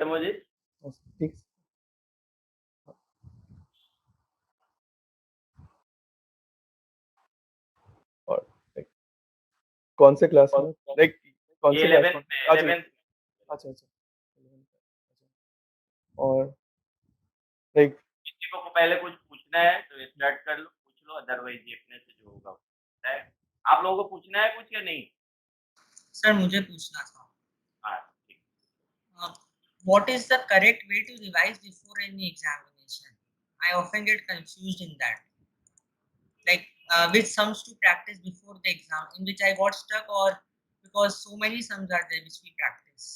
मुझे ठीक। और like, कौन से क्लास में लाइक कौन ये से क्लास 11th में? में अच्छा 11th अच्छा अच्छा। और लाइक किसी को पहले कुछ पूछना है तो स्टार्ट कर लो, पूछ लो, अदरवाइज़ ये अपने से जो होगा होता है। आप लोगों को पूछना है कुछ या नहीं? सर मुझे पूछना था हाँ, ठीक। what is the correct way to revise before any examination? I often get confused in that. Like which sums to practice before the exam, in which I got stuck, or because so many sums are there which we practice.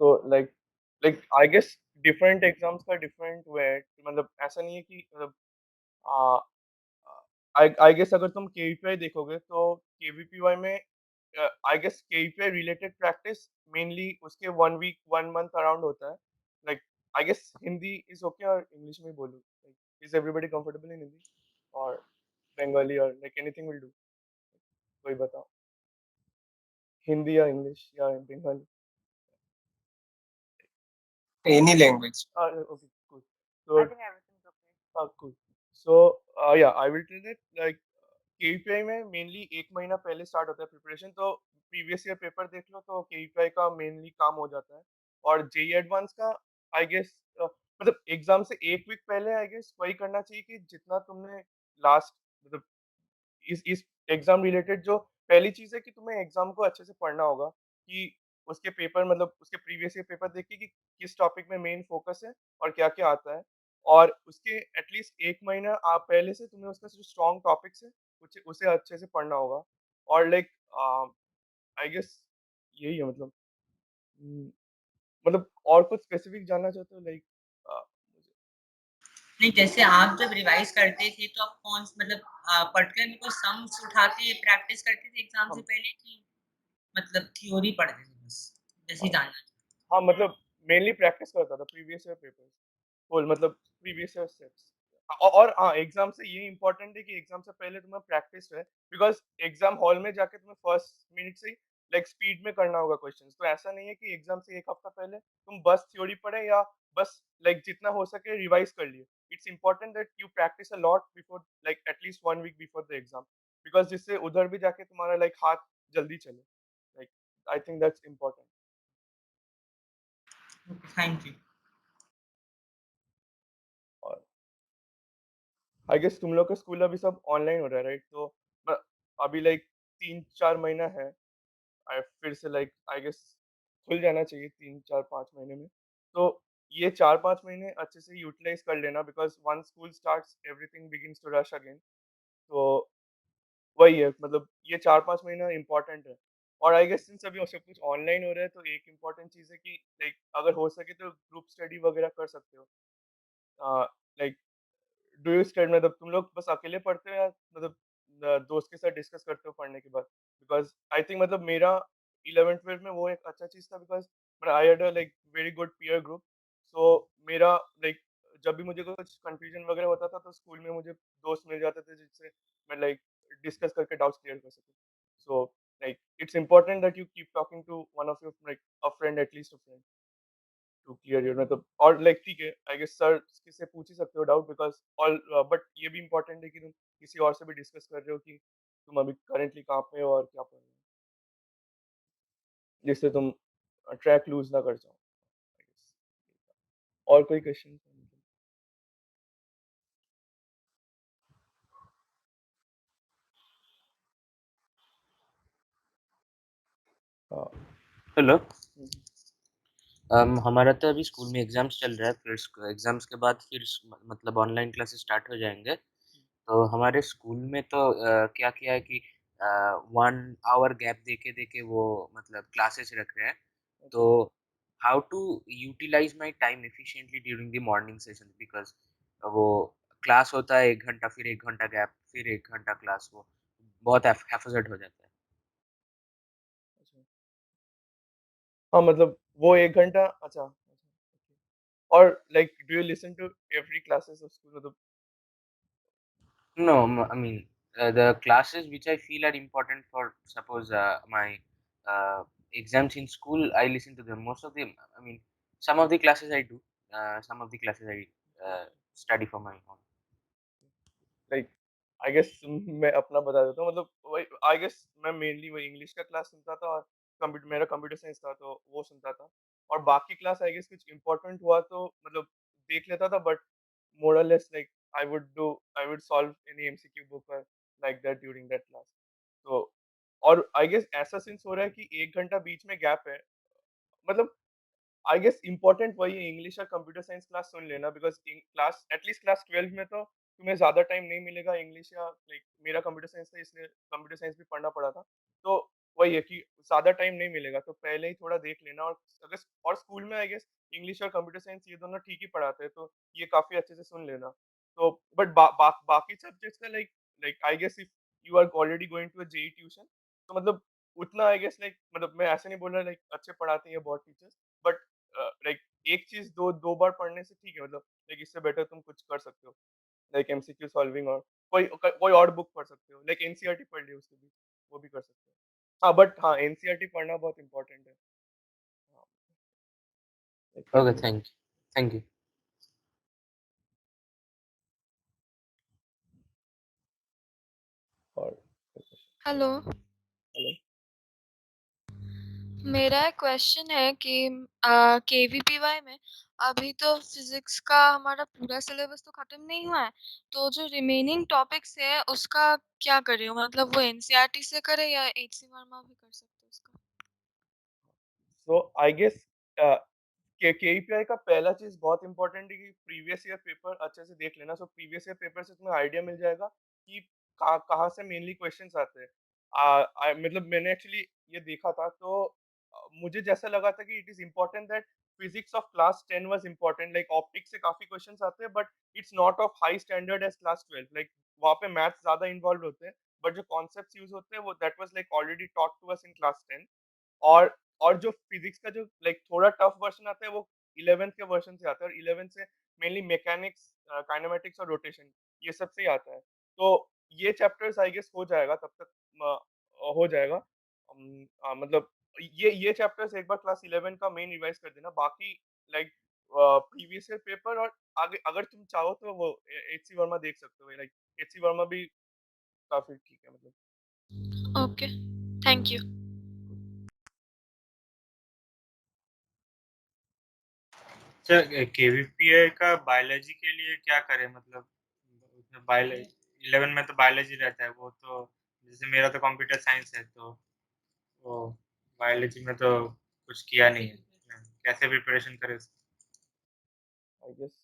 तो like I guess different exams का different way, मतलब ऐसा नहीं है कि मतलब I guess अगर तुम केवीपीआई देखोगे तो केवीपीवाई में I guess KVPY related practice mainly उसके 1 वीक 1 मंथ अराउंड होता है। Like I guess Hindi is okay और इंग्लिश में बोलूँ, is everybody comfortable in Hindi और बंगाली और लाइक एनीथिंग विल डू? कोई बताओ, हिंदी या इंग्लिश या Bengali? Any language. Okay, cool. So I think everything's okay. cool. So yeah, I will tell that like केवीपीआई में मेनली 1 महीना पहले स्टार्ट होता है प्रिपरेशन, तो प्रीवियस ईयर पेपर देख लो तो केवीपीआई का मेनली काम हो जाता है। और जेई एडवांस का आई गेस मतलब एग्जाम से 1 वीक पहले आई गेस वही करना चाहिए कि जितना तुमने लास्ट मतलब इस एग्जाम रिलेटेड जो पहली चीज है कि तुम्हें एग्जाम को अच्छे से पढ़ना होगा कि उसके पेपर मतलब उसके प्रीवियस ईयर पेपर देख के कि किस टॉपिक में मेन फोकस है और क्या-क्या आता है। और उसके एटलीस्ट 1 महीना आप पहले से तुम्हें उसका जो स्ट्रॉन्ग टॉपिक्स है उसे अच्छे से पढ़ना होगा। और लाइक आई गेस यही है मतलब मतलब और कुछ स्पेसिफिक जानना चाहते हो लाइक नहीं, जैसे आप जब रिवाइज करते थे तो आप कौन मतलब पर्टिकुलर में कोई सम्स उठा के प्रैक्टिस करते थे एग्जाम से पहले, कि मतलब थ्योरी पढ़ते थे बस? जैसे जानना। हाँ, मतलब मेनली प्रैक्टिस करता था प्रीवियस ईयर पेपर्स, फुल मतलब प्रीवियस ईयर सेट्स। और हाँ, एग्ज़ाम से ये इम्पोर्टेंट है कि एग्ज़ाम से पहले तुम्हें प्रैक्टिस है, बिकॉज़ एग्ज़ाम हॉल में जाके तुम्हें फर्स्ट मिनट से ही लाइक स्पीड में करना होगा क्वेश्चंस। तो ऐसा नहीं है कि एग्ज़ाम से 1 हफ्ता पहले तुम बस थ्योरी पढ़े या बस लाइक जितना हो सके रिवाइज़ कर लिए। It's important that you practice a lot before like at least 1 week before the exam, because जिससे उधर भी जाके तुम्हारा लाइक हाथ जल्दी चले। Like I think that's important. Thank you. और आई गेस तुम लोग का स्कूल अभी सब ऑनलाइन हो रहा है राइट? तो अभी लाइक 3-4 महीना है, फिर से लाइक आई गेस खुल जाना चाहिए 3-4-5 महीने में। तो ये 4-5 महीने अच्छे से यूटिलाइज कर लेना, because one school starts everything begins to rush again. तो वही है मतलब ये 4-5 महीना इम्पोर्टेंट है। और आई गेस सिंस अभी सब कुछ ऑनलाइन हो रहा है तो एक इम्पोर्टेंट चीज़ है कि लाइक अगर हो सके तो ग्रुप स्टडी वगैरह कर सकते हो। लाइक डू यू स्टडी मतलब तुम लोग बस अकेले पढ़ते हो या मतलब दोस्त के साथ डिस्कस करते हो पढ़ने के बाद? बिकॉज़ आई थिंक मतलब मेरा 11th-12th में वो एक अच्छा चीज़ था, because I had a like very good peer group. So मेरा लाइक जब भी मुझे कुछ कन्फ्यूजन वगैरह होता था तो स्कूल में मुझे दोस्त मिल जाते थे जिससे मैं लाइक डिस्कस करके डाउट्स क्लियर कर सकूँ। So like it's important that you keep talking to one of your like a friend, at least a friend. To clear your मतलब और लाइक ठीक है आई गेस सर से पूछ ही सकते हो डाउट, बिकॉज ऑल बट ये भी इम्पोर्टेंट है कि तुम किसी और से भी डिस्कस कर रहे हो कि तुम अभी करेंटली कहाँ पे हो और क्या पढ़ रहे हो, जिससे तुम ट्रैक लूज ना कर जाओ I guess। और कोई क्वेश्चन? हाँ। हेलो। हमारा तो अभी स्कूल में एग्जाम्स चल रहा है, फिर एग्जाम्स के बाद फिर मतलब ऑनलाइन क्लासेस स्टार्ट हो जाएंगे। तो हमारे स्कूल में तो क्या किया है कि 1 आवर गैप देके वो मतलब क्लासेस रख रहे हैं। तो how to utilize my time efficiently during the morning session, because वो क्लास होता है 1 घंटा, फिर 1 घंटा गैप, फिर 1 घंटा क्लास, वो बहुत हैफेज़र्ड हो जाता है। हाँ मतलब वो 1 घंटा अच्छा। और like do you listen to every classes of school मतलब? No, I mean, the classes which I feel are important for, suppose, my exams in school, I listen to them. Most of them, I mean, some of the classes I do, some of the classes I study for my own. Like I guess मैं अपना बता देता हूँ मतलब वही I guess मैं mainly वही English का क्लास सुनता था और कंप्यूटर मेरा कंप्यूटर साइंस था तो वो सुनता था और बाकी क्लास आई गेस कुछ इम्पोर्टेंट हुआ तो मतलब देख लेता था बट मोर और less like I would solve any MCQ book और like that during that class तो और आई गेस ऐसा सिंस हो रहा है कि 1 घंटा बीच में गैप है मतलब आई गेस इम्पोर्टेंट वही है इंग्लिश और कंप्यूटर साइंस क्लास सुन लेना because in class at least class 12 में तो तुम्हें ज़्यादा टाइम नहीं मिलेगा इंग्लिश या लाइक मेरा कंप्यूटर साइंस था इसलिए कंप्यूटर साइंस भी पढ़ना पड़ा था। तो वही है कि ज़्यादा टाइम नहीं मिलेगा तो पहले ही थोड़ा देख लेना और अगर और स्कूल में आई गेस इंग्लिश और कंप्यूटर साइंस ये दोनों ठीक ही पढ़ाते हैं तो ये काफ़ी अच्छे से सुन लेना। तो बट बाकी सब्जेक्ट्स का like like I guess if you are already going to a JEE tuition तो मतलब उतना आई गेस लाइक मतलब मैं ऐसे नहीं बोल रहा लाइक अच्छे पढ़ाते हैं बहुत टीचर्स बट लाइक एक चीज़ 2 बार पढ़ने से ठीक है मतलब लाइक इससे बेटर तुम कुछ कर सकते हो। लाइक एमसीक्यू सॉल्विंग और कोई और बुक पढ़ सकते हो। लाइक एनसीईआरटी पढ़ ली उसके बीच, वो भी कर सकते हो। हाँ, बट हाँ, एनसीईआरटी पढ़ना बहुत इम्पोर्टेंट है। हाँ, like Okay, continue thank you. और हेलो, हेलो। मेरा एक क्वेश्चन है कि केवीपीवाई में अभी तो फिजिक्स का हमारा पूरा सिलेबस तो खत्म नहीं हुआ है, तो जो रिमेनिंग टॉपिक्स है उसका क्या करें? मतलब वो एनसीईआरटी से करें या एचसी वर्मा भी कर सकते हैं उसका? सो आई गेस के केईपीआई का पहला चीज़ बहुत इम्पोर्टेंट है कि प्रीवियस ईयर पेपर अच्छे से देख लेना। सो प्रीवियस ईयर पेपर से तुम्हें आइडिया मिल जाएगा कि कहाँ कहाँ से मेनली क्वेश्चंस आते हैं। मतलब मैंने एक्चुअली ये देखा था तो मुझे जैसा लगा था कि it is important that physics of class 10 was important like optics से काफ़ी क्वेश्चंस आते हैं but it's not of high standard as class 12 like वहाँ पे मैथ्स ज़्यादा इन्वॉल्व्ड होते हैं बट जो कॉन्सेप्ट्स यूज़ होते हैं वो that was like already taught to us in class 10 और जो फिजिक्स का जो लाइक थोड़ा टफ वर्जन आता है वो 11th के वर्जन से आता है और 11th से मेनली मैकेनिक्स काइनेमैटिक्स और रोटेशन ये सब से ही आता है तो ये चैप्टर्स आई गेस हो जाएगा तब तक हो जाएगा मतलब ये चैप्टर्स एक बार क्लास 11 का मेन रिवाइज कर देना बाकी लाइक प्रीवियस ईयर पेपर और आगे अगर तुम चाहो तो वो एचसी वर्मा देख सकते हो लाइक एचसी वर्मा भी काफी ठीक है मतलब ओके, थैंक यू। सर केवीपीए का बायोलॉजी के लिए क्या करें मतलब उसमें बायोलॉजी 11 में तो बायोलॉजी रहता है वो तो जैसे मेरा तो कंप्यूटर साइंस है तो वो बायोलॉजी में तो कुछ किया नहीं है कैसे प्रिपरेशन करें उसकी? I guess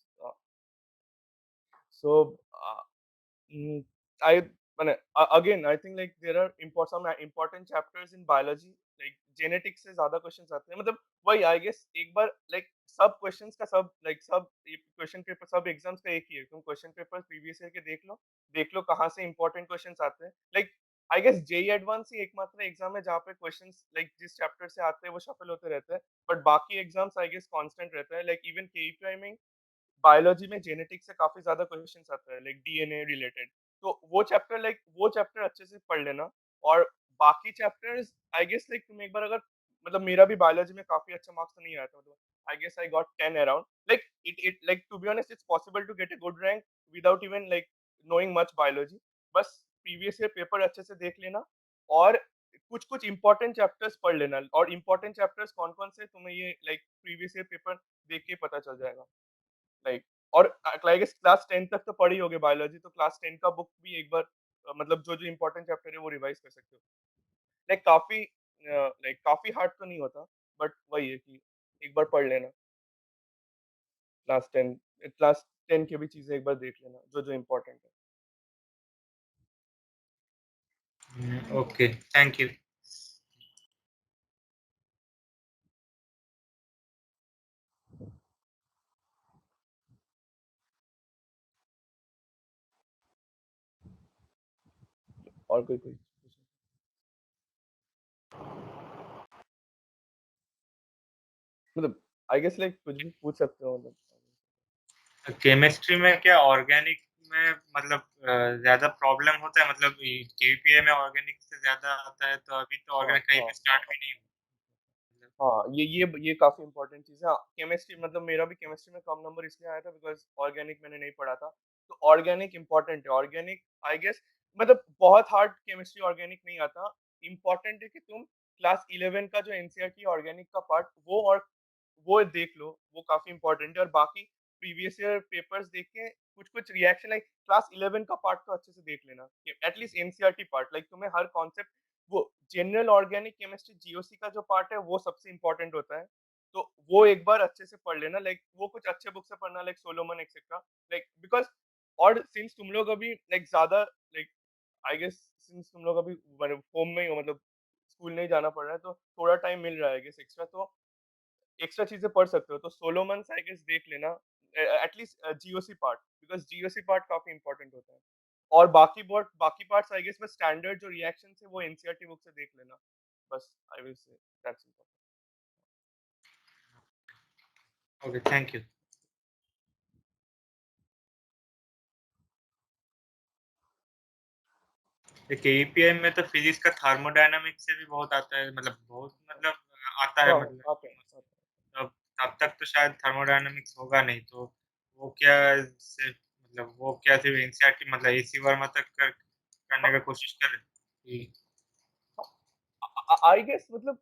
so Mm, I মানে again I think like there are important chapters in biology like genetics से ज्यादा questions आते हैं मतलब वही I guess एक बार like सब questions का सब like सब question paper सब exams का एक ही है तुम question paper previous year के देख लो कहाँ से important questions आते हैं like I guess JEE advance ही एकमात्र एग्जाम है जहाँ पे questions like जिस chapter से आते हैं वो shuffle होते रहते हैं but बाकी exams I guess constant रहता है like even KEPI में बायोलॉजी में जेनेटिक्स से काफ़ी ज़्यादा क्वेश्चंस आता है लाइक डीएनए रिलेटेड। तो वो चैप्टर अच्छे से पढ़ लेना और बाकी चैप्टर्स आई गेस लाइक तुम एक बार अगर मतलब मेरा भी बायोलॉजी में काफ़ी अच्छा मार्क्स तो नहीं आया था मतलब I guess I got 10 around like it like to be honest it's possible to get a good rank without even like knowing much biology. बस प्रीवियस ईयर पेपर अच्छे से देख लेना और कुछ-कुछ इंपॉर्टेंट चैप्टर्स पढ़ लेना और इंपॉर्टेंट चैप्टर्स कौन-कौन से तुम्हें ये लाइक प्रीवियस ईयर पेपर देख के पता चल जाएगा। लाइक और आई गेस क्लास 10 तक तो पढ़ी होगी बायोलॉजी तो क्लास 10 का बुक भी एक बार मतलब जो इंपॉर्टेंट चैप्टर है वो रिवाइज कर सकते हो लाइक काफी हार्ड तो नहीं होता बट वही है कि एक बार पढ़ लेना क्लास 10 की भी चीजें एक बार देख लेना जो इम्पोर्टेंट है। Okay thank you. और कोई मतलब आई गेस लाइक कुछ भी पूछ सकते हो मतलब केमिस्ट्री में क्या ऑर्गेनिक में मतलब ज्यादा प्रॉब्लम होता है मतलब केवीपीए में ऑर्गेनिक से ज्यादा आता है तो अभी तो हाँ ऑर्गेनिक कहीं हाँ पे स्टार्ट भी नहीं हुआ हाँ, ये काफ़ी इम्पोर्टेंट चीज़ है। हाँ, केमिस्ट्री मतलब मेरा भी केमिस्ट्री में कम नंबर इसलिए आया था बिकॉज़ ऑर्गेनिक मैंने नहीं पढ़ा था। तो ऑर्गेनिक इम्पोर्टेंट है। ऑर्गेनिक आई गेस मतलब बहुत हार्ड केमिस्ट्री ऑर्गेनिक नहीं आता। इम्पोर्टेंट है कि तुम क्लास 11 का जो एनसीईआरटी ऑर्गेनिक का पार्ट वो देख लो, वो काफ़ी इम्पोर्टेंट है और बाकी प्रीवियस ईयर पेपर्स देख के कुछ-कुछ रिएक्शन लाइक क्लास 11 का पार्ट तो अच्छे से देख लेना। At least NCERT part like तुम्हें हर कॉन्सेप्ट वो जनरल ऑर्गेनिक केमिस्ट्री जीओसी का जो पार्ट है वो सबसे इम्पोर्टेंट होता है। तो वो एक बार अच्छे से पढ़ लेना लाइक वो कुछ अच्छे बुक से पढ़ना like Solomon etcetera like because और सिंस तुम लोग अभी लाइक ज़्यादा लाइक आई गेस सिंस तुम लोग अभी होम में ही हो मतलब स्कूल नहीं जाना पड़ रहा है तो थोड़ा टाइम मिल रहा है आई गेस एक्स्ट्रा चीज़ें पढ़ सकते हो। तो सोलोमन आई गेस देख लेना at least GOC part because GOC part काफ़ी इम्पोर्टेंट होता है। और बाकी पार्ट्स आई गेस बस स्टैंडर्ड जो रिएक्शंस है वो एनसीईआरटी बुक से देख लेना। बस I will say that's it. Okay, thank you. KVPY में तो फिजिक्स का थर्मोडायनामिक्स से भी बहुत आता है, मतलब आता है हाँ, मतलब आते हैं, आते हैं। तब तब तक तो शायद थर्मोडायनामिक्स होगा नहीं, तो वो क्या सिर्फ मतलब वो क्या सिर्फ एनसीईआरटी मतलब एसी वर्मा तक करने हाँ, का कोशिश कर कि आई गेस मतलब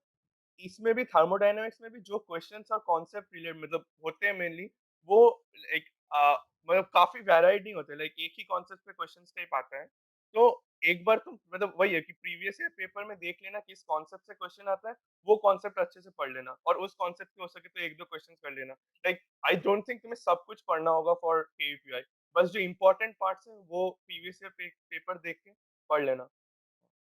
इसमें भी थर्मोडायनामिक्स में भी जो क्वेश्चंस और कॉन्सेप्ट रिलेट मतलब होते हैं मेनली वो लाइक मतलब काफी वैराइड नहीं होते लाइक एक ही कॉन्सेप्ट पे क्वेश्चंस टाइप आता है तो एक बार तुम मतलब वही है कि प्रीवियस ईयर पेपर में देख लेना किस कॉन्सेप्ट से क्वेश्चन आता है वो कॉन्सेप्ट अच्छे से पढ़ लेना और उस कॉन्सेप्ट के हो सके तो एक दो क्वेश्चंस कर लेना लाइक आई डोंट थिंक तुम्हें सब कुछ पढ़ना होगा फॉर केयूपीआई बस जो इंपॉर्टेंट पार्ट्स है वो प्रीवियस ईयर पेपर देख के पढ़ लेना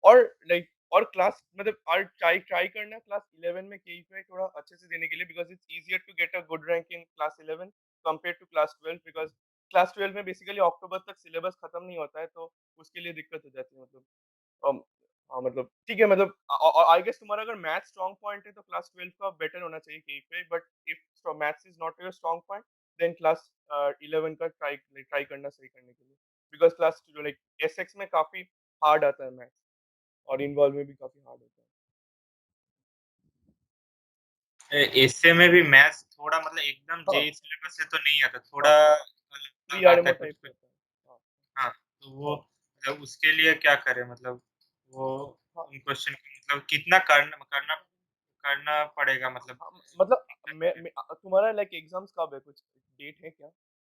और लाइक और क्लास मतलब और ट्राई ट्राई करना क्लास 11 में केईपीआई थोड़ा अच्छे से देने के लिए because it's easier to get a good rank in class 11 compared to class 12 because class 12 में बेसिकली अक्टूबर तक सिलेबस खत्म नहीं होता है तो उसके लिए दिक्कत हो जाती है मतलब अम, हाँ मतलब ठीक है मतलब आई गेस तुम्हारा अगर मैथ स्ट्रांग पॉइंट है तो क्लास 12 का बेटर होना चाहिए KVPY but if maths is not your strong point then class 11 का ट्राई ट्राई करना सही करने के लिए बिकॉज़ क्लास जो लाइक एसएक्स में काफी हार्ड आता है मैथ्स और इन्वॉल्व में भी काफ़ी हार्ड होता है। एसए में भी मैथ्स थोड़ा मतलब एकदम हाँ, जेई सिलेबस से तो नहीं आता, थोड़ा हाँ, अलग आता प्री-आरएमओ है कुछ टाइप का कुछ। होता है। हाँ, हाँ, तो वो मतलब उसके लिए क्या करें मतलब वो हाँ, उन क्वेश्चन को मतलब कितना करना करना करना पड़ेगा मतलब हाँ, मतलब तुम्हारा लाइक एग्ज़ाम्स कब है? कुछ डेट है क्या?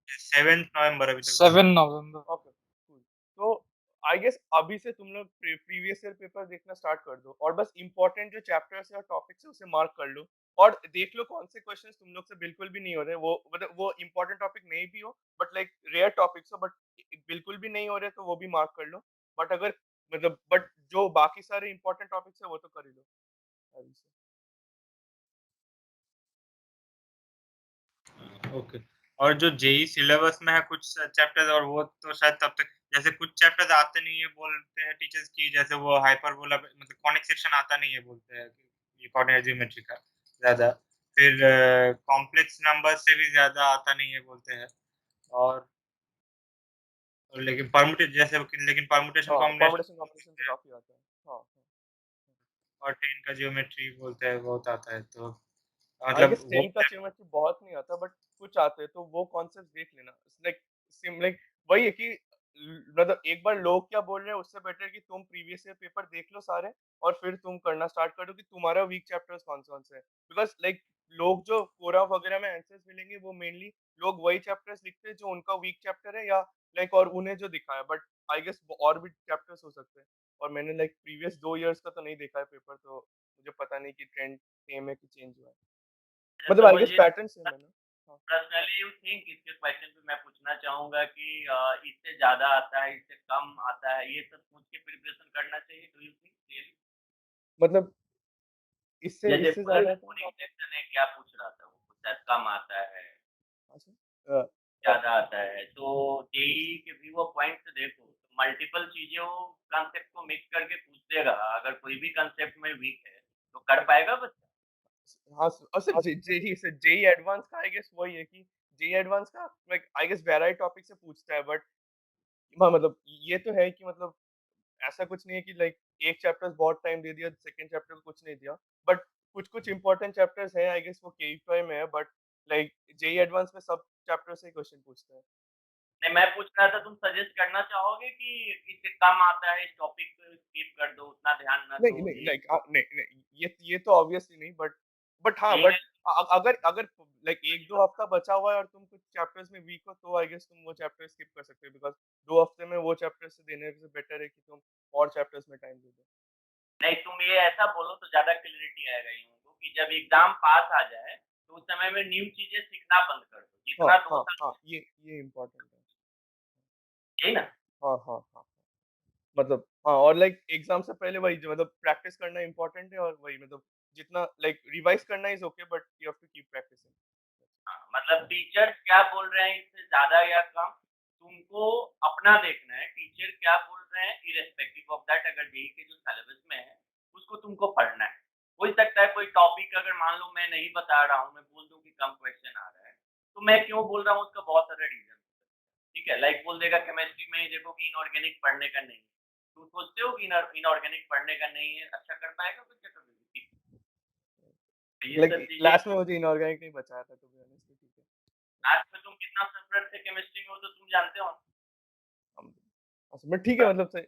7 नवंबर अभी तक 7 नवंबर। Okay, cool. तो आई गेस अभी से तुम लोग प्रीवियस ईयर पेपर देखना स्टार्ट कर दो और बस इम्पोर्टेंट जो चैप्टर्स है और टॉपिक्स है उसे मार्क कर लो और देख लो कौन से क्वेश्चंस तुम लोग से बिल्कुल भी नहीं हो रहे वो मतलब वो इम्पोर्टेंट टॉपिक नहीं भी हो बट लाइक रेयर टॉपिक्स हो बट बिल्कुल भी नहीं हो रहे तो वो भी मार्क कर लो बट अगर मतलब बट जो बाकी सारे इम्पोर्टेंट टॉपिक्स है वो तो कर ही लो अभी से। ओके। और जो जेई सिलेबस में है कुछ चैप्टर्स और वो तो शायद तब तक जैसे कुछ चैप्टर्स आते नहीं है बोलते हैं टीचर्स की, जैसे वो हाइपरबोला मतलब कॉनिक सेक्शन आता नहीं है बोलते हैं ये कोऑर्डिनेट ज्योमेट्री का ज़्यादा। फिर कॉम्प्लेक्स नंबर से भी ज़्यादा आता नहीं है बोलते हैं। और लेकिन परमुटेशन हाँ, कॉम्बिनेशन परम्यूटेशन कॉम्बिनेशन से काफ़ी आता है। हाँ, हाँ। और 10 का ज्योमेट्री बोलते हैं बहुत आता है, तो आई मतलब गेस वो 10 का ज्योमेट्री बहुत नहीं आता बट कुछ आते हैं तो वो कॉन्सेप्ट देख लेना लाइक सिम लाइक वही है कि मतलब एक बार लोग क्या बोल रहे हैं उससे बेटर कि तुम प्रीवियस ईयर पेपर देख लो सारे और फिर तुम करना स्टार्ट कर दो कि तुम्हारा वीक चैप्टर्स कौन से हैं बिकॉज लाइक लोग जो कोरा वगैरह में आंसर्स मिलेंगे वो मेनली लोग वही चैप्टर्स लिखते हैं जो उनका वीक चैप्टर है या लाइक और उन्हें जो दिखा है बट आई गेस और भी चैप्टर्स हो सकते हैं और मैंने लाइक प्रीवियस 2 इयर्स का तो नहीं देखा है पेपर तो मुझे पता नहीं कि ट्रेंड सेम है कि चेंज हुआ है मतलब तो आई गेस मुझे पैटर्न सेम है ना? हाँ, पर्सनली यू थिंक इसके क्वेश्चन पे मैं पूछना चाहूँगा कि इससे ज़्यादा आता है, इससे कम आता है, ये सब पूछ के प्रिपरेशन करना चाहिए, डू यू थिंक रियली? मतलब इससे जैसे इससे पूरा ज़्यादा आता है? कोडिंग सेक्शन है, क्या पूछ रहा था वो? शायद कम आता है, अच्छा अ, ज़्यादा आता है, तो जेईई के भी वो पॉइंट्स देखो, तो मल्टीपल चीज़ों कॉन्सेप्ट को मिक्स करके पूछ देगा, अगर कोई भी कॉन्सेप्ट में वीक है, तो कर पाएगा बच्चा? हाँ, और सिर्फ जेईई से जेईई एडवांस का आई गेस वही है कि जेईई एडवांस का like I guess variety topic से पूछता है बट हाँ, मतलब ये तो है कि मतलब ऐसा कुछ नहीं है कि लाइक एक चैप्टर बहुत टाइम दे दिया, सेकंड चैप्टर को कुछ नहीं दिया। बट कुछ इम्पोर्टेंट चैप्टर्स हैं आई गेस वो केवीपीवाई में है, बट लाइक जेईई एडवांस में सब चैप्टर से ही क्वेश्चन पूछते हैं। नहीं, मैं पूछ रहा था, तुम सजेस्ट करना चाहोगे कि इससे कम आता है, इस टॉपिक को स्किप कर दो, उतना ध्यान ना नहीं दो, नहीं ये लाइक नहीं ये तो ऑब्वियसली नहीं, बट हाँ, ठीक बट है। अगर अगर लाइक 1-2 हफ्ता बचा हुआ है और तुम कुछ चैप्टर्स में वीक हो तो आई गेस तुम वो चैप्टर स्किप कर सकते हो, बिकॉज़ 2 हफ्ते में वो चैप्टर से देने से बेटर है कि तुम और चैप्टर्स में टाइम दे दो। नहीं, तुम ये ऐसा बोलो तो ज़्यादा क्लैरिटी आएगा इन लोगों को कि जब एग्ज़ाम पास आ जाए, तो उस समय में न्यू चीज़ें सीखना बंद कर दो। हाँ, जितना 2 हाँ, साल हाँ, ये इम्पोर्टेंट है। यही ना? हाँ, हाँ, हाँ। मतलब हाँ, और लाइक एग्ज़ाम से पहले वही जो मतलब प्रैक्टिस करना इम्पोर्टेंट है, और वही मतलब जितना लाइक रिवाइज़ करना is okay, but you have to keep practicing. हाँ, मतलब टीचर्स क्या बोल रहे हैं इससे ज़्यादा या कम, तुमको अपना देखना है, टीचर क्या बोल रहे हैं इर्रेस्पेक्टिव ऑफ दैट, अगर जेईई के जो सिलेबस में है, उसको तुमको पढ़ना है। हो सकता है कोई टॉपिक अगर मान लो मैं नहीं बता रहा हूँ, मैं बोल दूँ कि कम क्वेश्चन आ रहा है, तो मैं क्यों बोल रहा हूँ उसका बहुत सारा रीज़न है। ठीक है, लाइक बोल देगा केमिस्ट्री में ही देखो कि इनऑर्गेनिक पढ़ने का नहीं है। तुम सोचते हो कि इनऑर्गेनिक पढ़ने का नहीं है, अच्छा कर पाएगा बच्चा कभी? ये लाइक सब चीज़ें क्लास में मुझे इनऑर्गेनिक नहीं बचाया था, टू बी ऑनेस्ट, तो ठीक है। आज में तुम कितना सफर थे केमिस्ट्री में, वो तो तुम जानते हो। हम अच्छा बट ठीक है, मतलब सही।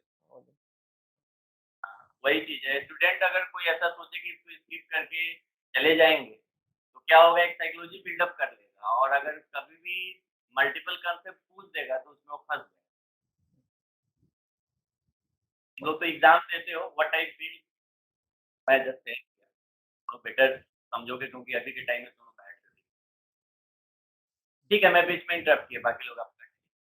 वही चीज़ है, स्टूडेंट अगर कोई ऐसा सोचे कि इसको स्किप करके चले जाएँगे, तो क्या होगा, एक साइकोलॉजी बिल्डअप कर लेगा, और अगर कभी भी मल्टीपल कांसेप्ट पूछ देगा तो उसमें वो फँस जाएगा। तुम लोग तो एग्ज़ाम देते हो, व्हाट आई फील, मैं जस्ट सेइंग तो बेटर समझोगे, क्योंकि अभी के टाइम में दोनों बैठ कर। ठीक है, मैं बीच में इंटरप्ट किया, बाकी लोग आप कंटिन्यू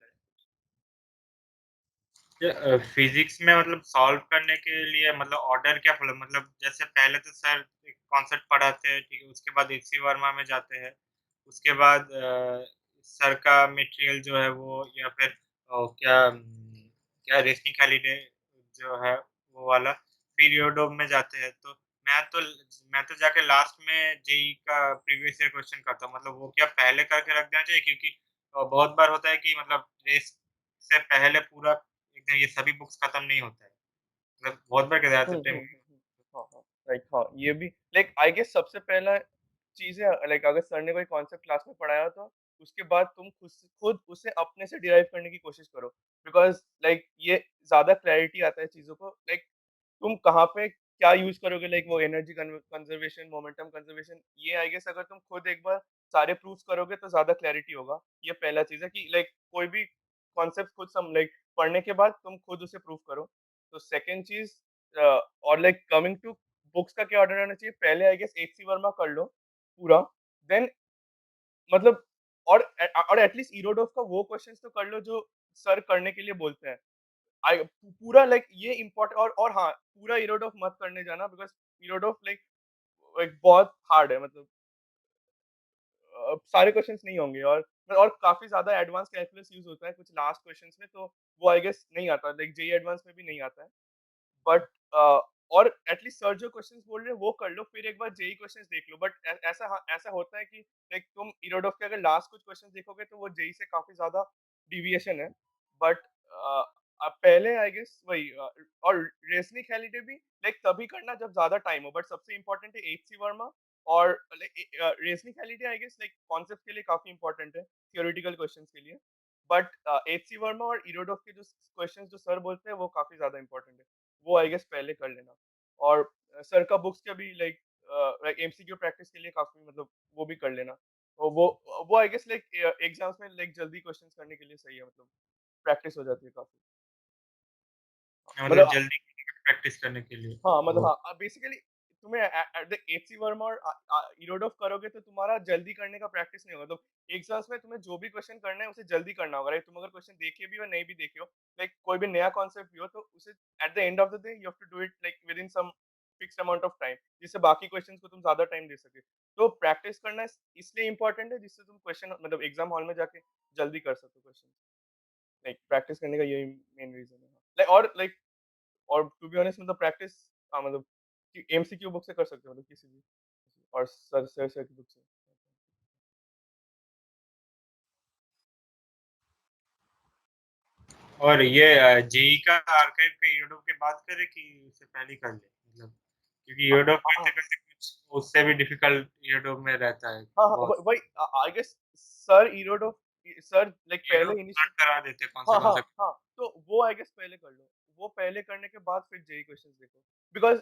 करें। फिजिक्स में मतलब सॉल्व करने के लिए मतलब ऑर्डर क्या फॉलो, मतलब जैसे पहले तो सर एक कॉन्सेप्ट पढ़ाते हैं, ठीक है, उसके बाद एचसी वर्मा में जाते हैं, उसके बाद सर का मटेरियल जो है वो, या फिर क्या रेशनिक हॉलिडे जो है वो वाला, फिर यूरोडोम में जाते हैं। तो मैं तो मैं तो जाके लास्ट में जेई का प्रीवियस ईयर क्वेश्चन करता हूँ, मतलब वो क्या पहले करके रख देना चाहिए, क्योंकि बहुत बार होता है कि मतलब रेस से पहले पूरा एकदम ये सभी बुक्स खत्म नहीं होता है, मतलब बहुत बार क्या हुँ, जाता हुँ, है। हुँ, हुँ। हाँ, हाँ, लाइक हाँ, ये भी लाइक आई गेस सबसे पहला चीज़ है, लाइक अगर सर ने कोई कॉन्सेप्ट क्लास में पढ़ाया तो उसके बाद तुम खुद उसे अपने से डिराइव करने की कोशिश करो। बिकॉज़ लाइक ये ज़्यादा क्लैरिटी आता है चीज़ों को, लाइक तुम कहाँ पे क्या यूज़ करोगे, लाइक वो एनर्जी कंज़र्वेशन, मोमेंटम कंज़र्वेशन, ये आई गेस अगर तुम खुद एक बार सारे प्रूव्स करोगे तो ज़्यादा क्लैरिटी होगा। ये पहला चीज़ है कि लाइक कोई भी कॉन्सेप्ट खुद सम लाइक पढ़ने के बाद तुम खुद उसे प्रूव करो। तो सेकंड चीज़ और लाइक कमिंग टू बुक्स का क्या ऑर्डर रहना चाहिए, पहले आई गेस एचसी वर्मा कर लो पूरा, देन मतलब और एटलीस्ट इरोडोव का वो क्वेश्चंस तो कर लो जो सर करने के लिए बोलते हैं। पूरा लाइक ये इम्पोर्टेंट, और हाँ, पूरा इरोडोव मत करने जाना, बिकॉज़ इरोडोव लाइक एक बहुत हार्ड है, मतलब सारे क्वेश्चंस नहीं होंगे, और काफ़ी ज़्यादा एडवांस कैलकुलस यूज़ होता है कुछ लास्ट क्वेश्चंस में, तो वो आई गेस नहीं आता, लाइक जेईई एडवांस में भी नहीं आता है। बट और एटलीस्ट सर जो क्वेश्चंस बोल रहे हैं वो कर लो, फिर एक बार जेईई क्वेश्चंस देख लो, बट ऐसा होता है कि लाइक तुम इरोडोव के अगर लास्ट कुछ क्वेश्चंस देखोगे तो वो जेईई से काफ़ी ज़्यादा डिविएशन है, बट पहले आई गेस वही और रेसनिक हैलिडे भी लाइक तभी करना जब ज़्यादा टाइम हो, बट सबसे इम्पोर्टेंट है एचसी वर्मा, और like Resnick Halliday I guess like concept के लिए काफ़ी इम्पोर्टेंट है, थियोरेटिकल क्वेश्चंस के लिए, बट एचसी वर्मा और इरोडोव के जो क्वेश्चंस जो सर बोलते हैं वो काफ़ी ज़्यादा इम्पोर्टेंट है, वो आई गेस पहले कर लेना। और सर का बुक्स का भी लाइक एमसीक्यू प्रैक्टिस के लिए काफ़ी मतलब वो भी कर लेना। और वो आई गेस लाइक एग्ज़ाम्स में लाइक जल्दी क्वेश्चंस करने के लिए सही है, मतलब प्रैक्टिस हो जाती है काफ़ी। मतलब मतलब जल्दी प्रैक्टिस करने के लिए। हाँ, मतलब तो हाँ, बेसिकली तुम्हें एट द एचसी वर्मा और इरोडोव करोगे तो तुम्हारा जल्दी करने का प्रैक्टिस नहीं होगा। तो एग्ज़ाम्स में तुम्हें जो भी क्वेश्चन करना है उसे जल्दी करना होगा, राइट? तुम अगर क्वेश्चन देखे भी हो नहीं भी देखे हो, लाइक कोई भी नया कॉन्सेप्ट भी हो तो उसे at the end of the day you have to do it like within some fixed amount of time, जिससे बाकी क्वेश्चंस को तुम ज़्यादा टाइम दे सके। तो प्रैक्टिस करना इसलिए इम्पोर्टेंट है जिससे तुम क्वेश्चन मतलब एग्ज़ाम हॉल में जाके जल्दी कर सको क्वेश्चन। लाइक प्रैक्टिस करने का यही मेन रीज़न है। और टू बी ऑनेस्ट मतलब प्रैक्टिस मतलब कि एमसीक्यू बुक से कर सकते हो, मतलब किसी भी, और सर की बुक से। और ये जेई का आर्काइव पे यूट्यूब के बात करें कि उससे पहले ही कर ले, मतलब क्योंकि ईरोडोफ हाँ, करते-करते कुछ उससे भी डिफ़िकल्ट ईरोडोफ में रहता है हाँ, बहुत। वही I guess sir Irodov sir like पहले ईरोडोफ इनिशियल स्टार्ट करा देते हैं हाँ, कौन हाँ, से हाँ, तो वो आई गेस पहले कर लो। वो पहले करने के बाद फिर जेईई क्वेश्चंस देखो। बिकॉज़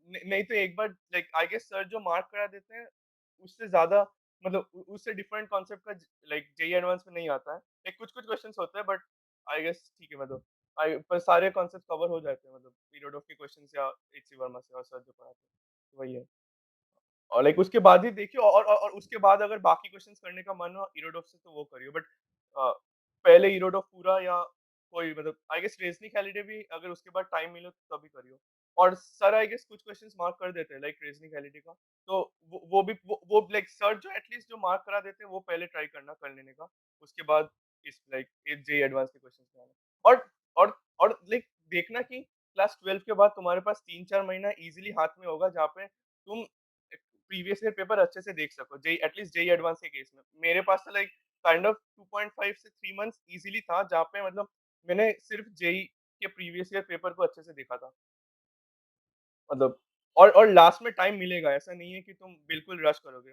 नहीं तो एक बार लाइक आई गेस सर जो मार्क करा देते हैं, उससे ज़्यादा मतलब उससे डिफरेंट कॉन्सेप्ट का लाइक जेईई एडवांस में नहीं आता है। एक कुछ-कुछ क्वेश्चंस होते हैं बट आई गेस ठीक है मतलब आई पर सारे कॉन्सेप्ट कवर हो जाते हैं मतलब पीरियड ऑफ के क्वेश्चंस या एचसी वर्मा से और सर जो पढ़ाते हैं। वही है। और लाइक उसके बाद ही देखिए और उसके बाद अगर बाकी क्वेश्चंस करने का मन हो इरोडोफ से तो वो करियो बट पहले इरोडोफ पूरा या कोई मतलब आई गेस रेजनिक हॉलिडे भी अगर उसके बाद टाइम मिले तो तभी करियो और सर आई गेस कुछ क्वेश्चंस मार्क कर देते हैं लाइक रेजनिक हॉलिडे का तो वो भी वो लाइक सर जो एटलीस्ट जो मार्क करा देते हैं वो पहले ट्राई करना कर लेने का उसके बाद इस लाइक जे एडवांस के क्वेश्चंस में आना और लाइक देखना कि क्लास 12 के बाद तुम्हारे पास 3-4 महीना इजीली हाथ में होगा जहाँ पे तुम प्रीवियस ईयर पेपर अच्छे से देख सको जेई एटलीस्ट जेई एडवांस के केस में मेरे पास तो लाइक काइंड ऑफ 2.5 से 3 मंथ्स इजीली था जहाँ पे मतलब मैंने सिर्फ जेई के प्रीवियस ईयर पेपर को अच्छे से देखा था मतलब और लास्ट में टाइम मिलेगा ऐसा नहीं है कि तुम बिल्कुल रश करोगे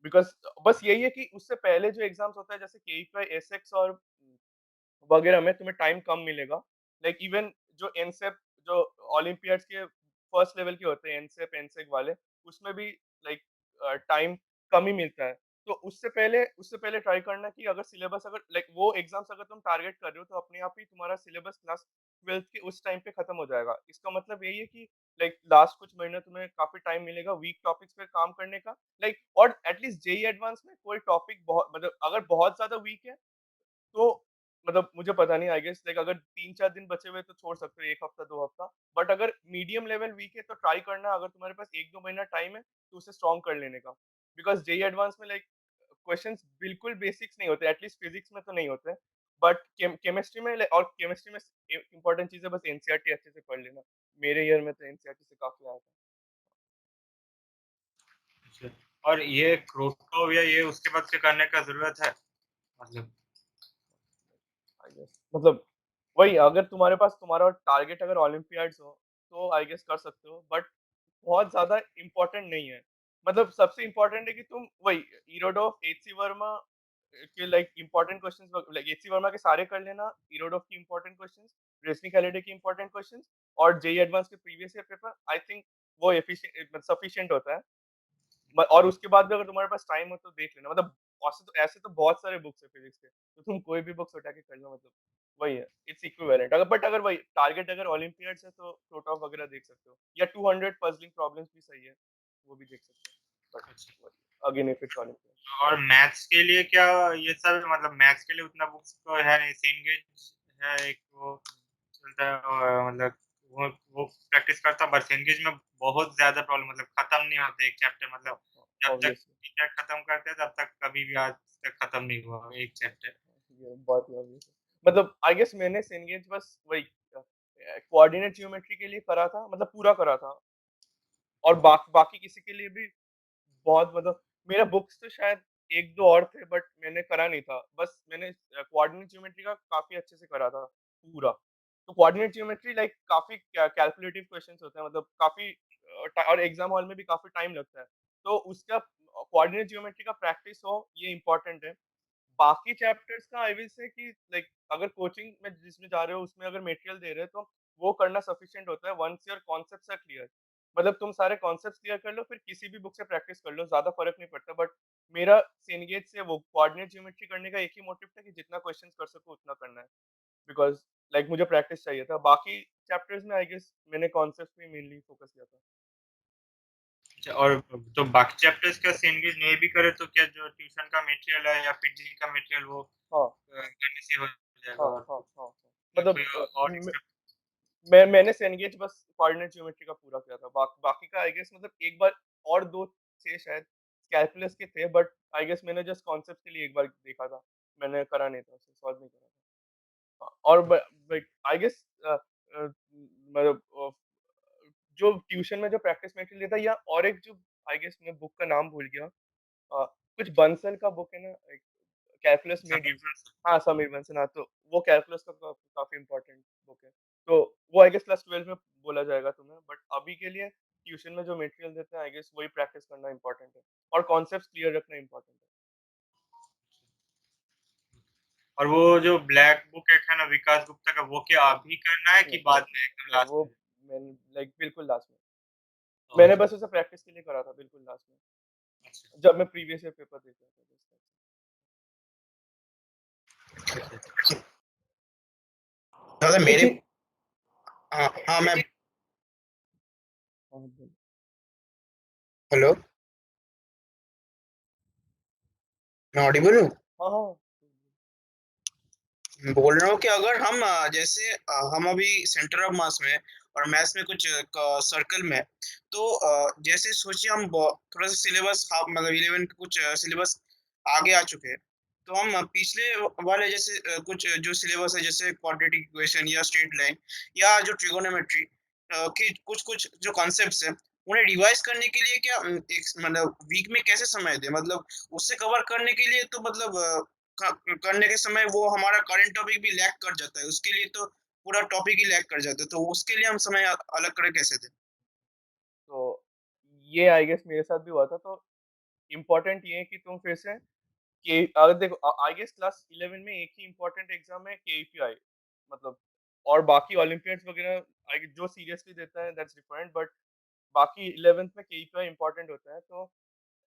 बिकॉज बस यही है कि उससे पहले जो एग्जाम्स होता है जैसे केई एसएक्स और वगैरह में तुम्हें टाइम कम मिलेगा लाइक इवन जो एनसेप जो ओलंपियाड्स के फर्स्ट लेवल के होते हैं एनसेप एनसेक वाले उसमें भी लाइक टाइम कम ही मिलता है तो उससे पहले ट्राई करना कि अगर सिलेबस अगर लाइक वो एग्जाम्स अगर तुम टारगेट कर रहे हो तो अपने आप ही तुम्हारा सिलेबस क्लास 12 के उस टाइम पे खत्म हो जाएगा इसका मतलब यही है कि लाइक लास्ट कुछ महीने तुम्हें काफी टाइम मिलेगा वीक टॉपिक्स पे काम करने का लाइक और एटलीस्ट जेई एडवांस में कोई टॉपिक बहुत मतलब अगर बहुत ज्यादा वीक है तो मतलब मुझे पता नहीं आई गेस लाइक अगर 3-4 दिन बचे हुए तो छोड़ सकते हो 1 हफ्ता 2 हफ्ता। बट अगर मीडियम लेवल वीक है तो ट्राई करना अगर तुम्हारे पास 1-2 महीना टाइम है तो उसे स्ट्रॉन्ग कर लेने का। बिकॉज़ जेईई एडवांस में लाइक क्वेश्चंस बिल्कुल बेसिक्स नहीं होते एटलीस्ट फिजिक्स में तो नहीं होते। बट केमिस्ट्री में और केमिस्ट्री में इंपॉर्टेंट चीज़ है बस एनसीईआरटी अच्छे से पढ़ लेना। मेरे ईयर में तो एनसीईआरटी से काफ़ी आया था। अच्छा, और ये क्रोस्टोव या ये उसके बाद से करने का ज़रूरत है? मतलब आई गेस मतलब वही अगर तुम्हारे पास तुम्हारा टारगेट अगर ओलंपियाड्स हो तो आई गेस कर सकते हो बट बहुत ज्यादा इम्पोर्टेंट नहीं है मतलब सबसे इम्पोर्टेंट है कि तुम वही इरोडोफ एचसी वर्मा के like important questions like HC Verma के सारे कर लेना इरोडोफ की इम्पोर्टेंट क्वेश्चंस रेसनिक हॉलिडे की इम्पोर्टेंट क्वेश्चंस और जेई एडवांस के previous year paper I think वो एफिशिएंट सफिशिएंट होता है और उसके बाद भी अगर तुम्हारे पास टाइम हो तो देख लेना मतलब ऐसे तो बहुत सारे बुक्स है फिजिक्स के तो तुम कोई भी बुक्स उठा के कर लो मतलब वही है इट्स इक्विवेलेंट अगर बट अगर वही टारगेट अगर ओलंपियाड्स है तो टोटॉफ वगैरह देख सकते हो या 200 पजलिंग प्रॉब्लम्स भी सही है वो भी देख सकते हो अच्छा, but again if it's olympiad और मैथ्स के लिए क्या ये सब मतलब मैथ्स के लिए उतना बुक्स तो है नहीं, सेनगेज है एक वो चलता है मतलब वो प्रैक्टिस करता हूँ, पर सेनगेज में बहुत ज़्यादा प्रॉब्लम मतलब खत्म नहीं होते एक चैप्टर मतलब जब तक ऑब्वियसली टीचर खत्म करते हैं तब तक कभी भी आज तक खत्म नहीं हुआ एक चैप्टर। ये बात ही obvious है मतलब आई गेस मैंने सेनगेज बस वही कोऑर्डिनेट ज्योमेट्री के लिए करा था मतलब पूरा करा था और बाकी किसी के लिए भी बहुत मतलब मेरा बुक्स तो शायद 1-2 और थे बट मैंने करा नहीं था। बस मैंने कोऑर्डिनेट ज्योमेट्री का काफ़ी अच्छे से करा था पूरा। तो कोऑर्डिनेट ज्योमेट्री लाइक काफ़ी कैलकुलेटिव क्वेश्चन्स होते हैं मतलब काफ़ी और एग्ज़ाम हॉल में भी काफ़ी टाइम लगता है। तो उसका कोऑर्डिनेट ज्योमेट्री का प्रैक्टिस हो ये इम्पोर्टेंट है। बाकी चैप्टर्स का आई विल से कि लाइक अगर कोचिंग में जिसमें जा रहे हो उसमें अगर मटेरियल दे रहे हैं तो वो करना सफिशिएंट होता है once your concepts are clear मतलब तुम सारे कॉन्सेप्ट्स क्लियर कर लो फिर किसी भी बुक से प्रैक्टिस कर लो ज्यादा फर्क नहीं पड़ता बट मेरा सेनगेज से वो कोऑर्डिनेट ज्योमेट्री करने का एक ही मोटिव था कि जितना क्वेश्चंस कर सको उतना करना है बिकॉज लाइक मुझे प्रैक्टिस चाहिए था बाकी चैप्टर्स में आई गेस मैंने कॉन्सेप्ट्स पे मेनली फोकस किया था अच्छा, और तो बाकी चैप्टर्स का सेनगेज नहीं भी करे तो क्या जो ट्यूशन का मटेरियल है या फिर जी का मटेरियल वो हाँ करने से हो जाएगा हाँ और हाँ हाँ क्या मतलब कोई और एक्स्ट्रा मैंने सेनगेज बस कोऑर्डिनेट ज्योमेट्री का पूरा किया था बाकी का आई गेस मतलब एक बार और दो थे शायद कैलकुलस के थे बट आई गेस मैंने जस्ट कॉन्सेप्ट के लिए एक बार देखा था मैंने करा नहीं था उसे सॉल्व नहीं करा था और आई गेस मतलब जो ट्यूशन में जो प्रैक्टिस मटेरियल था या और एक जो आई गेस मैं बुक का नाम भूल गया कुछ बंसल का बुक है ना कैलकुलस मेड समीकरण इजी हाँ समीर बंसल हाँ तो वो कैलकुलस का काफी इंपॉर्टेंट बुक है तो वो आई गेस क्लास 12 में बोला जाएगा तुम्हें, बट अभी के लिए ट्यूशन में जो मटेरियल देते हैं आई गेस वही प्रैक्टिस करना इम्पोर्टेंट है और कॉन्सेप्ट्स क्लियर रखना इम्पोर्टेंट है। और वो जो ब्लैक बुक एक है ना विकास गुप्ता का, वो क्या अभी करना है कि नहीं बाद नहीं में एकदम नहीं, लास्ट वो में? मैंने लाइक बिल्कुल लास्ट में, मैंने ओके, बस उसे प्रैक्टिस के लिए करा था बिल्कुल लास्ट में, अच्छा, जब मैं प्रीवियस ईयर पेपर देख रहा था just अच्छा। दादा that। मेरे लेकिन हाँ हाँ मैं हाँ, बोलो। हेलो, मैं ऑडिबल हूँ? हाँ हाँ बोल रहा हूँ कि अगर हम जैसे हम अभी सेंटर ऑफ मास में और मैथ्स में कुछ सर्कल में, तो जैसे सोचिए हम थोड़ा सा सिलेबस मतलब 11 के कुछ सिलेबस आगे आ चुके हैं, तो हम पिछले वाले जैसे कुछ जो सिलेबस है जैसे क्वाड्रेटिक इक्वेशन या स्ट्रेट लाइन या जो ट्रिगोनोमेट्री के कुछ कुछ जो कॉन्सेप्ट्स हैं, उन्हें रिवाइज करने के लिए क्या एक मतलब वीक में कैसे समय दें, मतलब उससे कवर करने के लिए तो मतलब करने के समय वो हमारा करंट टॉपिक भी लैग कर जाता है, उसके लिए तो पूरा टॉपिक ही लैग कर जाता है, तो उसके लिए हम समय अलग करें कैसे दें? तो ये आई गेस मेरे साथ भी हुआ था, तो इम्पोर्टेंट ये है कि तुम फिर से के अगर देखो आई गेस क्लास 11 में एक ही इम्पोर्टेंट एग्जाम है केईपीआई, मतलब और बाकी ओलंपियाड्स वगैरह जो सीरियसली देता है दैट्स डिफरेंट, बट बाकी 11th में केईपीआई इम्पोर्टेंट होता है। तो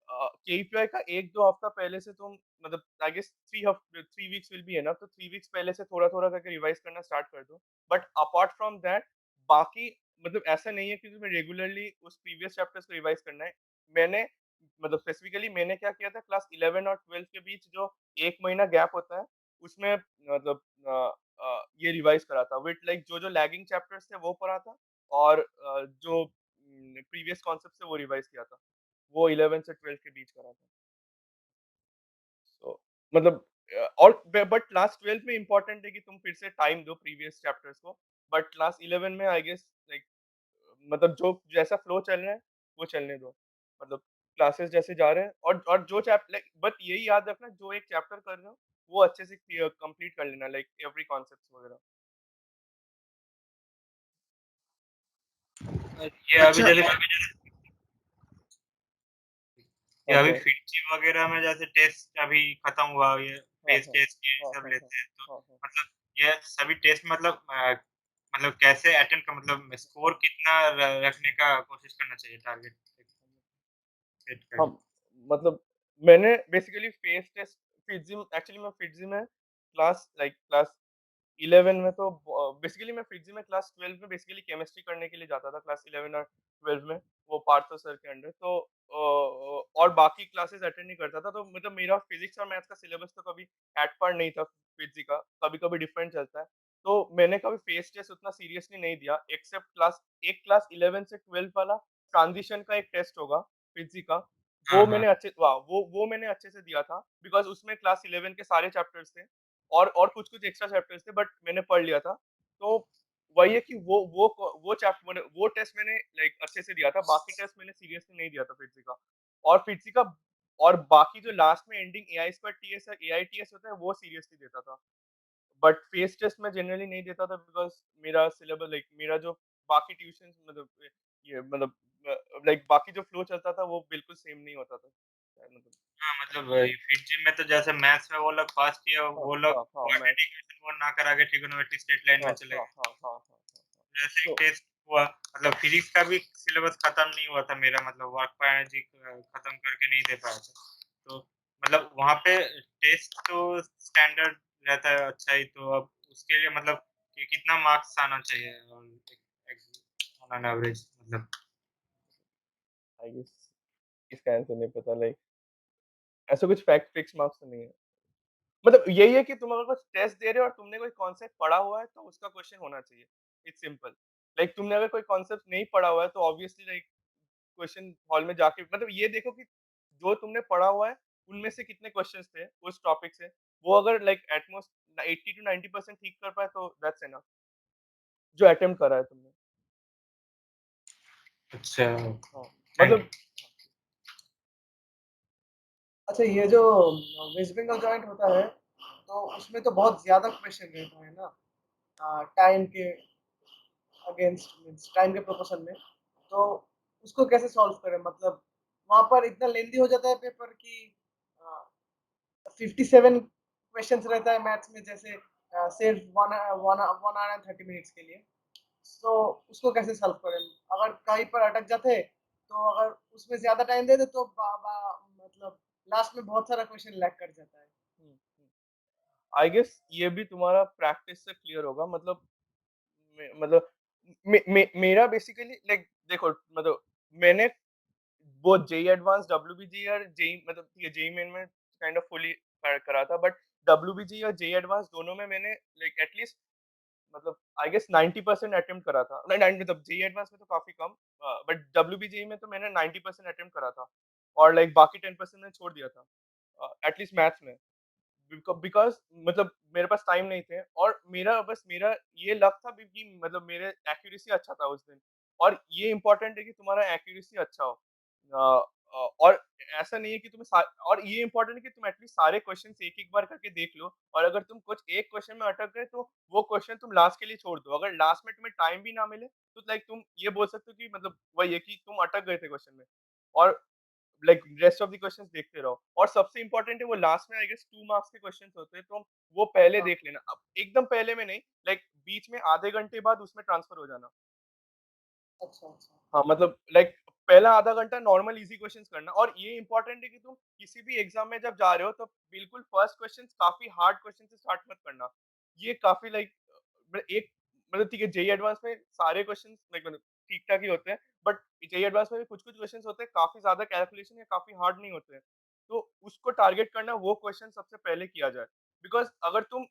केपीआई का 1-2 हफ्ता पहले से तुम मतलब I guess 3 weeks will be enough, तो 3 वीक्स पहले से थोड़ा-थोड़ा करके रिवाइज करना स्टार्ट कर दो। बट अपार्ट फ्रॉम दैट बाकी मतलब ऐसा नहीं है कि तुम्हें रेगुलरली उस प्रीवियस चैप्टर्स को रिवाइज करना है। मैंने मतलब स्पेसिफिकली मैंने क्या किया था क्लास 11 और 12 के बीच जो 1 महीना गैप होता है उसमें मतलब ये रिवाइज करा था विथ लाइक जो-जो लैगिंग चैप्टर्स थे वो पढ़ा था और जो प्रीवियस कॉन्सेप्ट्स थे वो रिवाइज किया था। वो 11 से 12 के बीच करा था। सो मतलब और बट क्लास 12 में इम्पोर्टेंट है कि तुम फिर से टाइम दो प्रीवियस चैप्टर्स को। बट क्लास 11 में आई गेस लाइक मतलब जो जैसा फ्लो चल रहा है वो चलने दो। मतलब क्लासेस जैसे जा रहे हैं और जो चैप्टर लाइक बट यही याद रखना जो एक चैप्टर कर रहे हो वो अच्छे से कंप्लीट कर लेना लाइक एवरी कॉन्सेप्ट्स वगैरह। ये अभी अच्छा, जैसे ये हाँ, अभी हाँ। फिटजी वगैरह में जैसे टेस्ट अभी खत्म हुआ, ये हाँ, फेस हाँ। टेस्ट ये हाँ, सब हाँ, हाँ। लेते हैं, तो हाँ, हाँ। मतलब ये सभी टेस्ट मतलब मतलब कैसे अटेंड कर, मतलब स्कोर कितना रखने का कोशिश करना चाहिए, टारगेट सेट हाँ, करके? मतलब मैंने बेसिकली फेस टेस्ट फिजिम एक्चुअली मैं फिजिक्स में क्लास 11 में तो बेसिकली मैं फिजिक्स में क्लास 12 में बेसिकली केमिस्ट्री करने के लिए जाता था क्लास 11 और 12 में वो पार्थो सर के अंडर, तो और बाकी क्लासेस अटेंड नहीं करता था, तो मतलब मेरा फिजिक्स और मैथ्स का सिलेबस तो कभी एट पार नहीं था फिजिक्स का, कभी-कभी डिफरेंट चलता है। तो मैंने कभी फेस टेस्ट उतना सीरियसली नहीं दिया एक्सेप्ट क्लास 11 से 12 वाला ट्रांजिशन का एक टेस्ट होगा फिजिक्स का, हाँ, हाँ। वो मैंने अच्छे से दिया था बिकॉज़ उसमें क्लास 11 के सारे चैप्टर्स थे और कुछ-कुछ एक्स्ट्रा चैप्टर्स थे बट मैंने पढ़ लिया था। तो वही है कि वो टेस्ट मैंने लाइक अच्छे से दिया था, बाकी टेस्ट मैंने सीरियसली नहीं दिया था फिजिक्स का। और फिजिक्स का और बाकी जो लास्ट में एंडिंग एआई स्क्वायर टीएस है, एआईटीएस होता है वो सीरियसली देता था। बट फेस टेस्ट मैं जनरली नहीं देता था बिकॉज़ मेरा सिलेबस लाइक मेरा जो बाकी ट्यूशन्स मतलब ये मतलब लाइक बाकी जो फ्लो चलता था वो बिल्कुल सेम नहीं होता था। मतलब हाँ, मतलब फिटजी में तो जैसे मैथ्स में वो लोग फर्स्ट ईयर हाँ, वो लोग हाँ, हाँ, मैं क्वाड्रेटिक इक्वेशन वो ना करा के ट्रिगोनोमेट्री स्ट्रेट लाइन में हाँ, चले हाँ, गए। हाँ, हाँ, हाँ, हाँ। जैसे एक तो टेस्ट हुआ, मतलब फिजिक्स का भी सिलेबस खत्म नहीं हुआ था मेरा, मतलब वर्क का एनर्जी खत्म करके नहीं दे पाया था। तो मतलब वहाँ पे टेस्ट तो स्टैंडर्ड रहता है अच्छा ही, तो अब उसके लिए मतलब कि कितना मार्क्स आना चाहिए और ऑन एन एवरेज मतलब? आई गेस इसका आंसर नहीं पता लाइक ऐसा कुछ फैक्ट फिक्स मार्क्स तो नहीं है। मतलब यही है कि तुम अगर कुछ टेस्ट दे रहे हो और तुमने कोई कॉन्सेप्ट पढ़ा हुआ है तो उसका क्वेश्चन होना चाहिए। It's simple. लाइक तुमने अगर कोई कॉन्सेप्ट नहीं पढ़ा हुआ है तो ऑब्वियसली लाइक क्वेश्चन हॉल में जाके मतलब ये देखो कि जो तुमने पढ़ा हुआ है उनमें से कितने क्वेश्चंस थे उस टॉपिक से। वो अगर लाइक एट मोस्ट 80 टू 90% ठीक कर पाए तो दैट्स एनफ जो अटेम्प्ट करा है तुमने। अच्छा, हाँ, थैंक मतलब अच्छा ये जो वेस्ट बंगाल जॉइंट होता है तो उसमें तो बहुत ज़्यादा क्वेश्चन रहता है ना टाइम के अगेंस्ट मीन्स टाइम के प्रोपोर्शन में, तो उसको कैसे सॉल्व करें? मतलब वहाँ पर इतना लेंदी हो जाता है पेपर कि 57 क्वेश्चंस रहता है मैथ्स में, जैसे सिर्फ 1 आवर एंड 30 मिनट्स के लिए। तो उसको कैसे सॉल्व करें? अगर कहीं पर अटक जाते हैं, तो अगर उसमें ज़्यादा टाइम दे दे तो मतलब लास्ट में बहुत सारा क्वेश्चन लैग कर जाता है। आई गेस ये भी तुम्हारा प्रैक्टिस से क्लियर होगा। मतलब मतलब मेरा बेसिकली लाइक देखो, मतलब मैंने वो जेई एडवांस, डब्ल्यूबीजी और जेई, मतलब ठीक है, जेई मेन में काइंड ऑफ फुली करा था, बट डब्ल्यूबीजी और जेई एडवांस दोनों में मैंने लाइक एटलीस्ट मतलब आई गेस 90% अटेम्प्ट करा था। नहीं, 90 मतलब जेई एडवांस में तो काफी कम, बट डब्ल्यूबीजी में तो मैंने 90% अटेम्प्ट करा था, और लाइक बाकी 10% मैंने छोड़ दिया था एटलीस्ट मैथ्स में, बिकॉज मतलब मेरे पास टाइम नहीं थे, और मेरा ये लक था कि मतलब मेरे एक्यूरेसी अच्छा था उस दिन, और ये इम्पोर्टेंट है कि तुम्हारा एक्यूरेसी अच्छा हो। और ऐसा नहीं है कि और ये इम्पोर्टेंट है कि तुम एटलीस्ट सारे क्वेश्चन एक एक बार करके देख लो, और अगर तुम कुछ एक क्वेश्चन में अटक गए तो वो क्वेश्चन तुम लास्ट के लिए छोड़ दो। अगर लास्ट में तुम्हें टाइम भी ना मिले तो लाइक तुम ये बोल सकते हो कि मतलब वही है कि तुम अटक गए थे क्वेश्चन में, और like rest of the questions देखते रहो। और सबसे इंपॉर्टेंट है वो लास्ट में आई गेस 2 मार्क्स के क्वेश्चंस होते हैं, तो वो पहले हाँ, देख लेना। अब एकदम पहले में नहीं, लाइक बीच में आधे घंटे बाद उसमें ट्रांसफर हो जाना। अच्छा, अच्छा। हाँ, मतलब लाइक पहला आधा घंटा नॉर्मल इजी क्वेश्चंस करना, और ये इंपॉर्टेंट है कि तुम किसी भी एग्जाम में जब जा रहे हो तो बिल्कुल फर्स्ट क्वेश्चंस काफी हार्ड क्वेश्चन से स्टार्ट मत करना। ये काफी लाइक एक मतलब ठीक है, जेई एडवांस में सारे क्वेश्चंस लाइक मतलब ठीक ठाक ही होते हैं, बट जेई एडवांस में भी कुछ कुछ क्वेश्चंस होते हैं काफी ज्यादा कैलकुलेशन या काफी हार्ड नहीं होते हैं, तो उसको टारगेट करना, वो क्वेश्चन सबसे पहले किया जाए। बिकॉज अगर तुम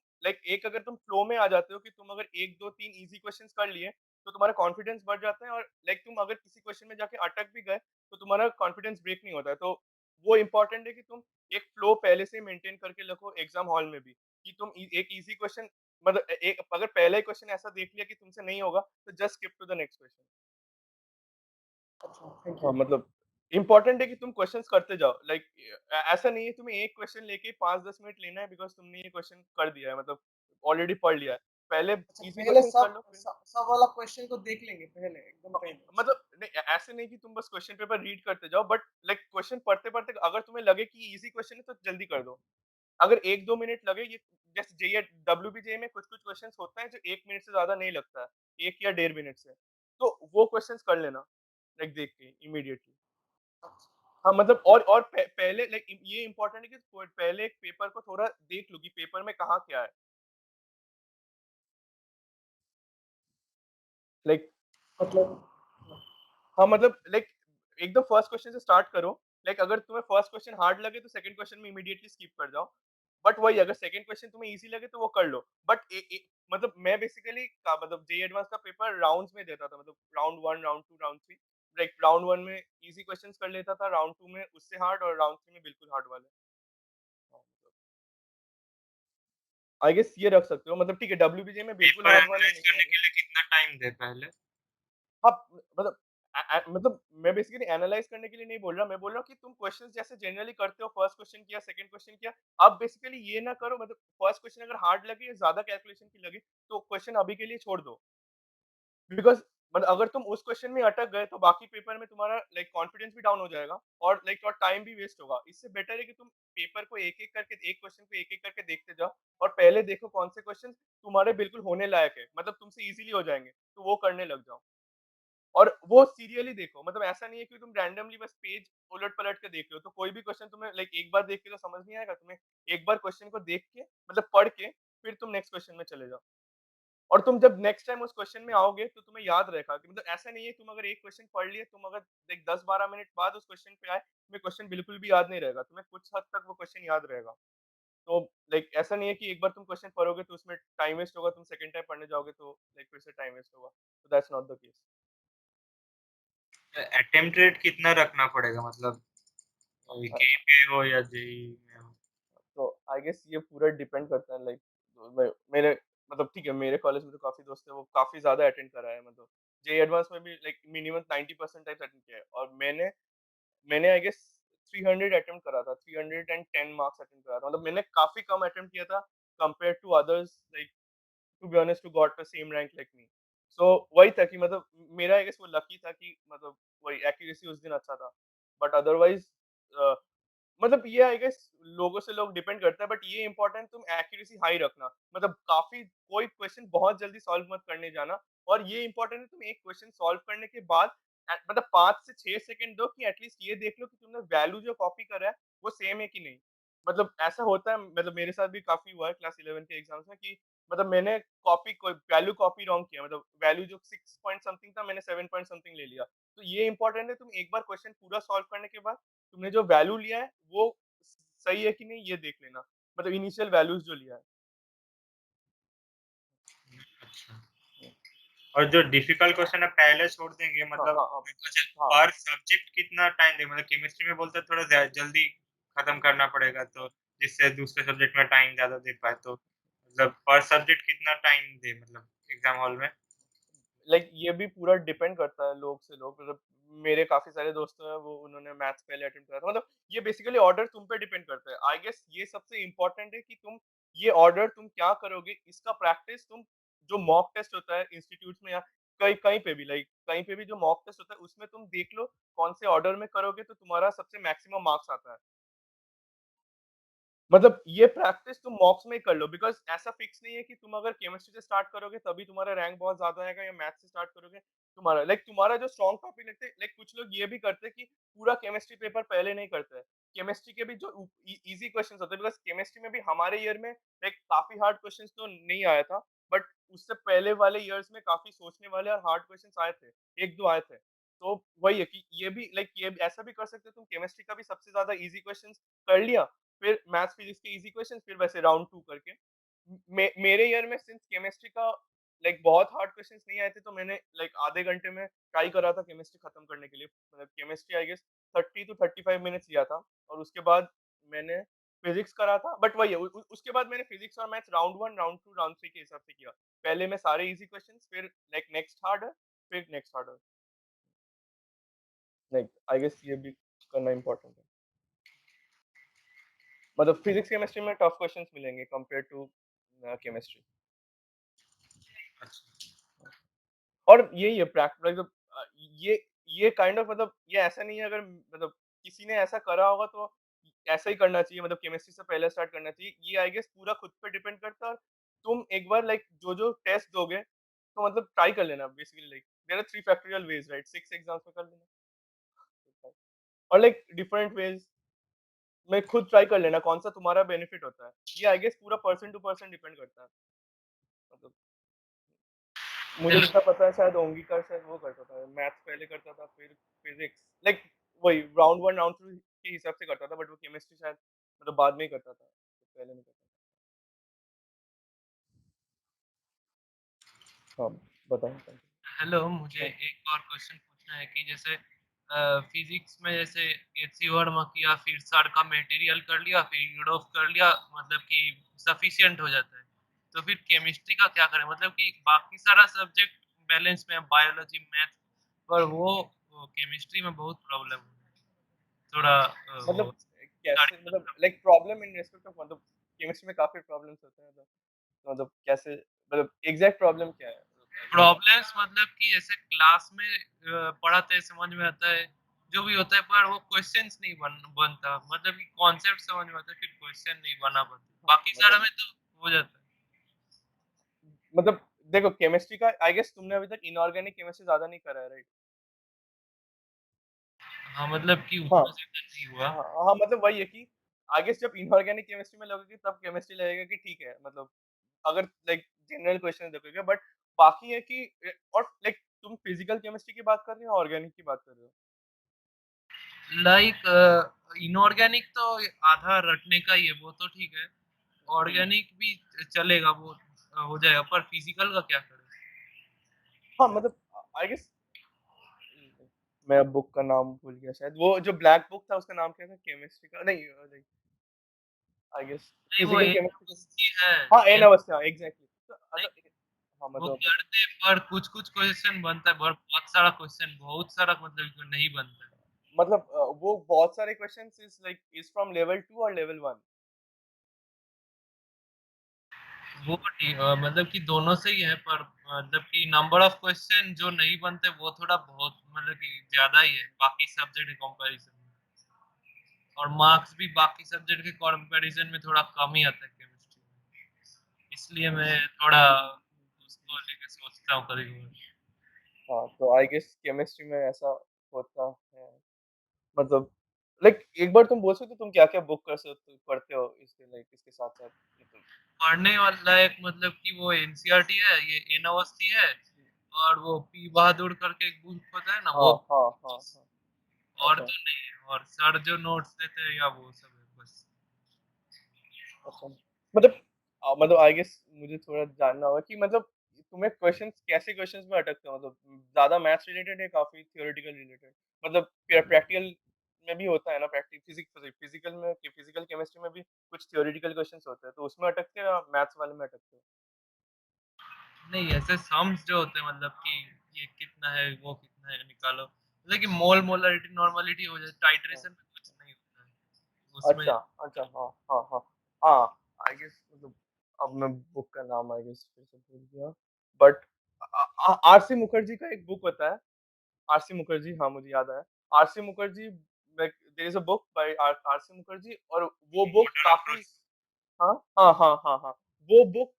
अगर तुम फ्लो में आ जाते हो कि तुम अगर एक दो तीन इजी क्वेश्चंस कर लिए तो तुम्हारा कॉन्फिडेंस बढ़ जाता है, और तुम अगर किसी क्वेश्चन में जाके अटक भी गए तो तुम्हारा कॉन्फिडेंस ब्रेक नहीं होता है। तो वो इम्पोर्टेंट है कि तुम एक फ्लो पहले से मेंटेन करके रखो एग्जाम हॉल में भी, कि तुम एक इजी क्वेश्चन मतलब एक अगर पहला ही क्वेश्चन ऐसा देख लिया कि तुमसे नहीं होगा तो just skip to the next question. अच्छा, थैंक हाँ, यू। मतलब इम्पोर्टेंट है कि तुम क्वेश्चंस करते जाओ। ऐसा नहीं है तुम्हें एक क्वेश्चन लेके 5-10 मिनट लेना है बिकॉज़ तुमने ये क्वेश्चन कर दिया है, मतलब ऑलरेडी पढ़ लिया है। पहले अच्छा, इजी पहले क्वेश्चंस कर सब लो, फिर सब वाला क्वेश्चन को देख लेंगे पहले, एकदम पहले। मतलब नहीं, ऐसे नहीं कि तुम बस क्वेश्चन पेपर रीड करते जाओ, बट क्वेश्चन पढ़ते-पढ़ते अगर तुम्हें लगे कि इजी क्वेश्चन है तो जल्दी कर दो। अगर 1-2 मिनट लगे, ये जैसे जेईई डब्ल्यूबीजेई में कुछ-कुछ क्वेश्चन्स होते हैं जो 1 मिनट से ज़्यादा नहीं लगता है, 1 या डेढ़ मिनट से। तो वो क्वेश्चन्स कर लेना देख के इमीडिएटली। अच्छा, हाँ, मतलब और पहले ये इम्पोर्टेंट है कि पहले एक पेपर को थोड़ा देख लो कि पेपर में कहाँ क्या है। लाइक मतलब हाँ, मतलब एकदम फर्स्ट क्वेश्चन से स्टार्ट करो। अगर तुम्हें फर्स्ट क्वेश्चन हार्ड लगे तो सेकंड क्वेश्चन में इमीडिएटली स्किप कर जाओ। बट वही, अगर सेकंड क्वेश्चन तुम्हें ईज़ी लगे तो वो कर लो। बट मतलब मैं बेसिकली का मतलब जेईई एडवांस का पेपर राउंड्स में देता था, मतलब राउंड 1, राउंड 2, राउंड 3। राउंड 1 में ईज़ी क्वेश्चंस कर लेता था, राउंड 2 में उससे हार्ड, और राउंड 3 में बिल्कुल हार्ड वाले। हाँ, मतलब आई गेस ये रख सकते हो, मतलब ठीक है, डब्ल्यूबीजे में बिल्कुल पेपर हार्ड वाले एनालाइज नहीं करने आएँगे। के लिए कितना टाइम दे पहले? हाँ, मतलब मतलब मैं बेसिकली एनालाइज़ करने के लिए नहीं बोल रहा, मैं बोल रहा हूँ कि तुम क्वेश्चंस जैसे जनरली करते हो, फर्स्ट क्वेश्चन किया, सेकंड क्वेश्चन किया, अब बेसिकली ये ना करो, मतलब फर्स्ट क्वेश्चन अगर हार्ड लगे या ज़्यादा कैलकुलेशन की लगे, तो क्वेश्चन अभी के लिए छोड़ दो। बिकॉज़ मतलब अगर तुम उस क्वेश्चन में अटक गए, तो बाकी पेपर में तुम्हारा कॉन्फिडेंस भी डाउन हो जाएगा, और और टाइम भी वेस्ट होगा। इससे बेटर है कि तुम पेपर को एक-एक करके, एक क्वेश्चन को एक-एक करके देखते जाओ, और पहले देखो कौन से क्वेश्चन तुम्हारे बिल्कुल होने लायक है, मतलब तुमसे ईज़िली हो जाएँगे, तो वो करने लग जाओ। और वो सीरियली देखो, मतलब ऐसा नहीं है कि तुम रैंडमली बस पेज उलट-पलट के देख रहे हो, तो कोई भी क्वेश्चन तुम्हें एक बार देख के तो समझ नहीं आएगा, तुम्हें एक बार क्वेश्चन को देख के, मतलब पढ़ के, फिर तुम नेक्स्ट क्वेश्चन में चले जाओ। और तुम जब नेक्स्ट टाइम उस क्वेश्चन में आओगे तो तुम्हें याद रहेगा, कि मतलब ऐसा नहीं है तुम अगर एक क्वेश्चन पढ़ लिए, तुम अगर 10-12 मिनट बाद उस क्वेश्चन पे आए, तुम्हें क्वेश्चन बिल्कुल भी याद नहीं रहेगा, तुम्हें कुछ हद तक वो क्वेश्चन याद रहेगा। तो ऐसा नहीं है कि एक बार तुम क्वेश्चन पढ़ोगे तो उसमें टाइम वेस्ट होगा, तुम सेकंड टाइम पढ़ने जाओगे तो फिर से टाइम वेस्ट होगा। तो that's not the case. Attempt rate कितना रखना पड़ेगा, मतलब केपीआई हो या जेईई में हो? तो आई गेस ये पूरा डिपेंड करता है, मेरे मतलब ठीक है, मेरे कॉलेज में तो काफी दोस्त है, वो काफी ज्यादा अटेंड करा है, मतलब जे एडवांस में भी मिनिमम 90% टाइम्स अटेंड किया है, और मैंने मैंने आई गेस 300 अटेम्प्ट करा था, 310 मार्क्स अटेंड करा था, मतलब मैंने काफी कम अटेम्प्ट किया था compare to others, to be honest, to got the same rank like me. So वही था कि मतलब मेरा आई गेस वो लकी था कि मतलब वही एक्यूरेसी उस दिन अच्छा था। बट अदरवाइज़ मतलब ये आई गेस लोगों से लोग डिपेंड करता है, बट ये इम्पोर्टेंट तुम एक्यूरेसी हाई रखना। मतलब काफ़ी कोई क्वेश्चन बहुत जल्दी सॉल्व मत करने जाना, और ये इम्पोर्टेंट है तुम एक क्वेश्चन सॉल्व करने के बाद मतलब 5 से 6 सेकंड दो कि एटलीस्ट ये देख लो कि तुमने वैल्यू जो कॉपी करा है वो सेम है कि नहीं। मतलब ऐसा होता है, मतलब मेरे साथ भी काफ़ी हुआ है क्लास 11 के एग्ज़ाम्स में कि मतलब मैंने कॉपी कोई वैल्यू कॉपी रॉन्ग किया, मतलब वैल्यू जो 6 पॉइंट समथिंग था मैंने 7 पॉइंट समथिंग ले लिया। तो ये इम्पोर्टेंट है तुम एक बार क्वेश्चन पूरा सॉल्व करने के बाद तुमने जो वैल्यू लिया है वो सही है कि नहीं ये देख लेना, मतलब इनिशियल वैल्यूज जो लिया है। अच्छा। और जो डिफिकल्ट क्वेश्चन है पहले छोड़ देंगे, हाँ मतलब हाँ हाँ अच्छा, हाँ। पर सब्जेक्ट कितना टाइम दें? मतलब केमिस्ट्री में बोलते हैं थोड़ा जल्दी खत्म करना पड़ेगा, तो जिससे दूसरे सब्जेक्ट में टाइम ज़्यादा दे पाए, तो मतलब पर सब्जेक्ट कितना टाइम दें मतलब एग्जाम हॉल में? लाइक ये भी पूरा डिपेंड करता है लोग से लोग, मतलब मेरे काफी सारे दोस्त हैं वो उन्होंने मैथ्स पहले अटेम्प्ट करा था, मतलब ये बेसिकली ऑर्डर तुम पे डिपेंड करता है। आई गेस ये सबसे इम्पोर्टेंट है कि तुम ये ऑर्डर तुम क्या करोगे, इसका प्रैक्टिस तुम जो मॉक टेस्ट होता है इंस्टीट्यूट में या कहीं कहीं पे भी, लाइक कहीं पे भी जो मॉक टेस्ट होता है उसमें तुम देख लो कौन से ऑर्डर में करोगे तो तुम्हारा सबसे मैक्सिमम मार्क्स आता है। मतलब ये प्रैक्टिस तुम मॉक्स में ही कर लो, बिकॉज़ ऐसा फिक्स नहीं है कि तुम अगर केमिस्ट्री से स्टार्ट करोगे तभी तुम्हारा रैंक बहुत ज़्यादा आएगा, या मैथ्स से स्टार्ट करोगे तुम्हारा तुम्हारा जो स्ट्रॉन्ग टॉपिक लगते हैं, कुछ लोग ये भी करते हैं कि पूरा केमिस्ट्री पेपर पहले नहीं करते हैं। केमिस्ट्री के भी जो ईज़ी क्वेश्चंस होते हैं, बिकॉज़ केमिस्ट्री में भी हमारे ईयर में काफ़ी हार्ड क्वेश्चंस तो नहीं आया था, बट उससे पहले वाले ईयर्स में काफ़ी सोचने वाले और हार्ड क्वेश्चंस आए थे, 1-2 आए थे। तो वही है कि ये भी ये ऐसा भी कर सकते हो तुम केमिस्ट्री का भी सबसे ज़्यादा ईज़ी क्वेश्चंस कर लिया, फिर मैथ्स फिजिक्स के इजी क्वेश्चंस, फिर वैसे राउंड 2 करके मेरे ईयर में सिंस केमिस्ट्री का बहुत हार्ड क्वेश्चंस नहीं आए थे, तो मैंने आधे घंटे में ट्राई करा था केमिस्ट्री खत्म करने के लिए। मतलब chemistry I guess 30 to 35 minutes लिया था, और उसके बाद मैंने फिजिक्स करा था, बट वही है उसके बाद मैंने फिजिक्स और मैथ्स राउंड 1 राउंड 2 राउंड 3 के हिसाब से किया। पहले मैं सारे इजी क्वेश्चंस, फिर नेक्स्ट हार्डर, फिर नेक्स्ट हार्डर। आई गेस ये भी करना इंपॉर्टेंट है। मतलब फिजिक्स केमिस्ट्री में टफ क्वेश्चंस मिलेंगे कंपेयर टू केमिस्ट्री। अच्छा। और यही है प्रैक्टिस, ये काइंड ऑफ मतलब ये ऐसा नहीं है, अगर मतलब किसी ने ऐसा करा होगा तो ऐसा ही करना चाहिए, मतलब केमिस्ट्री से पहले स्टार्ट करना चाहिए। ये आई गेस पूरा खुद पे डिपेंड करता है, और तुम एक बार जो टेस्ट दोगे तो मतलब ट्राई कर लेना basically, there are 3 factorial ways right, 6 exams में कर लेना, और डिफरेंट वेज में खुद ट्राई कर लेना कौन सा तुम्हारा बेनिफिट होता है। ये आई गेस पूरा पर्सन टू पर्सन डिपेंड करता है। मतलब मुझे जितना पता है शायद ओंगिकर शायद वो करता था, मैथ्स पहले करता था, फिर फिजिक्स, वही राउंड 1 राउंड 2 के हिसाब से करता था, बट वो केमिस्ट्री शायद मतलब बाद में ही करता था, तो पहले नहीं करता था। हाँ, बताएं। हेलो, मुझे हाँ, एक और क्वेश्चन पूछना है कि जैसे फिजिक्स में जैसे एचसी वर्मा किया, फिर सर का मटेरियल कर लिया, फिर यूडोफ कर लिया, मतलब कि सफिशिएंट हो जाता है। तो फिर केमिस्ट्री का क्या करें? मतलब कि बाकी सारा सब्जेक्ट बैलेंस में, बायोलॉजी, मैथ, पर वो केमिस्ट्री में बहुत प्रॉब्लम है। थोड़ा वो मतलब कैसे, स्टार्टिंग मतलब प्रॉब्लम इन रेस्पेक्ट ऑफ, मतलब केमिस्ट्री में काफी प्रॉब्लम्स होते हैं, तो मतलब कैसे, मतलब एग्जैक्ट प्रॉब्लम क्या है? प्रॉब्लम्स मतलब कि जैसे क्लास में पढ़ाते हैं, समझ में आता है, जो भी होता है, पर वो क्वेश्चंस नहीं बनता, मतलब कि कॉन्सेप्ट समझ में आता है, फिर क्वेश्चन नहीं बना पाते। बाकी सारा मतलब में तो हो जाता है। मतलब देखो केमिस्ट्री का आई गेस तुमने अभी तक इनऑर्गेनिक केमिस्ट्री ज्यादा नहीं करा है, राइट? हाँ, मतलब कि हाँ उतना ज्यादा नहीं हुआ। हाँ हाँ, मतलब वही है कि आगे जब इनऑर्गेनिक केमिस्ट्री में लगोगे तब केमिस्ट्री लगेगा कि ठीक है, मतलब अगर जनरल क्वेश्चन देखोगे, बट बाकी है कि और तुम फिजिकल केमिस्ट्री की बात कर रहे हो, ऑर्गेनिक की बात कर रहे हो? लाइक इनऑर्गेनिक तो आधा रटने का ही है, वो तो ठीक है। हम्म। ऑर्गेनिक भी चलेगा, वो हो जाएगा, पर फिजिकल का क्या करें? हाँ मतलब आई गेस मैं बुक का नाम भूल गया, शायद वो जो ब्लैक बुक था उसका नाम क्या था केमिस्ट्री का, नहीं आई गेस नहीं, वो फिजिकल एक केमिस्ट्री है। का। हाँ एन अवस्था एग्जैक्टली, तो नहीं, अगर हाँ वो मतलब बता। करते पर कुछ-कुछ क्वेश्चन बनता है, बहुत सारा क्वेश्चन, बहुत सारा, मतलब कि नहीं बनता है। मतलब वो बहुत सारे क्वेश्चंस इज फ्रॉम लेवल 2 और लेवल 1? वो मतलब कि दोनों से ही है, पर मतलब कि नंबर ऑफ क्वेश्चन जो नहीं बनते वो थोड़ा बहुत मतलब कि ज्यादा ही है बाकी सब्जेक्ट के कंपैरिजन में, और मार्क्स भी बाकी सब्जेक्ट के कंपैरिजन में थोड़ा कम ही आता है केमिस्ट्री में, इसलिए मैं थोड़ा उसको लेके सोचता हूँ कभी कभी। हाँ, तो आई गेस केमिस्ट्री में ऐसा होता है। मतलब लाइक एक बार तुम बोल सकते हो तुम क्या-क्या बुक कर सकते पढ़ते हो इसके लाइक इसके साथ-साथ मतलब पढ़ने वाला एक मतलब कि वो एनसीईआरटी है, ये एन अवस्थी है, और वो पी बहादुर करके एक बुक होता है ना हाँ, वो, हाँ, हाँ, हाँ। और अच्छा, तो नहीं है, और सर जो नोट्स देते हैं या वो सब है बस। अच्छा। मतलब मतलब आई गेस मुझे थोड़ा जानना होगा कि मतलब तुम्हें क्वेश्चंस कैसे क्वेश्चंस में अटकते हो? मतलब ज़्यादा मैथ्स रिलेटेड है काफ़ी थ्योरेटिकल रिलेटेड? मतलब प्रैक्टिकल में भी होता है ना फिजिकल में फिजिकल केमिस्ट्री में भी कुछ थ्योरेटिकल क्वेश्चंस होते हैं, तो उसमें अटकते हो या मैथ्स वाले में अटकते हो? नहीं, ऐसे सम्स जो होते हैं मतलब कि ये कितना है, वो कितना है निकालो, मतलब कि मोल मोलरिटी नॉर्मलिटी हो जाए, हाँ। टाइट्रेशन में कुछ नहीं होता है उसमें। अच्छा, अच्छा, हाँ, हाँ, हाँ। हाँ, आई गेस मतलब अब मैं बुक का नाम आई गेस फिर से भूल गया। But RC. मुखर्जी का एक बुक होता है, आर.सी. मुखर्जी हाँ, मुझे याद आया। RC. Mukherjee like there is a book by RC. Mukherjee और वो बुक मोटर काफ़ी अप्रोच। हाँ, हाँ, हाँ, हाँ, हाँ। वो बुक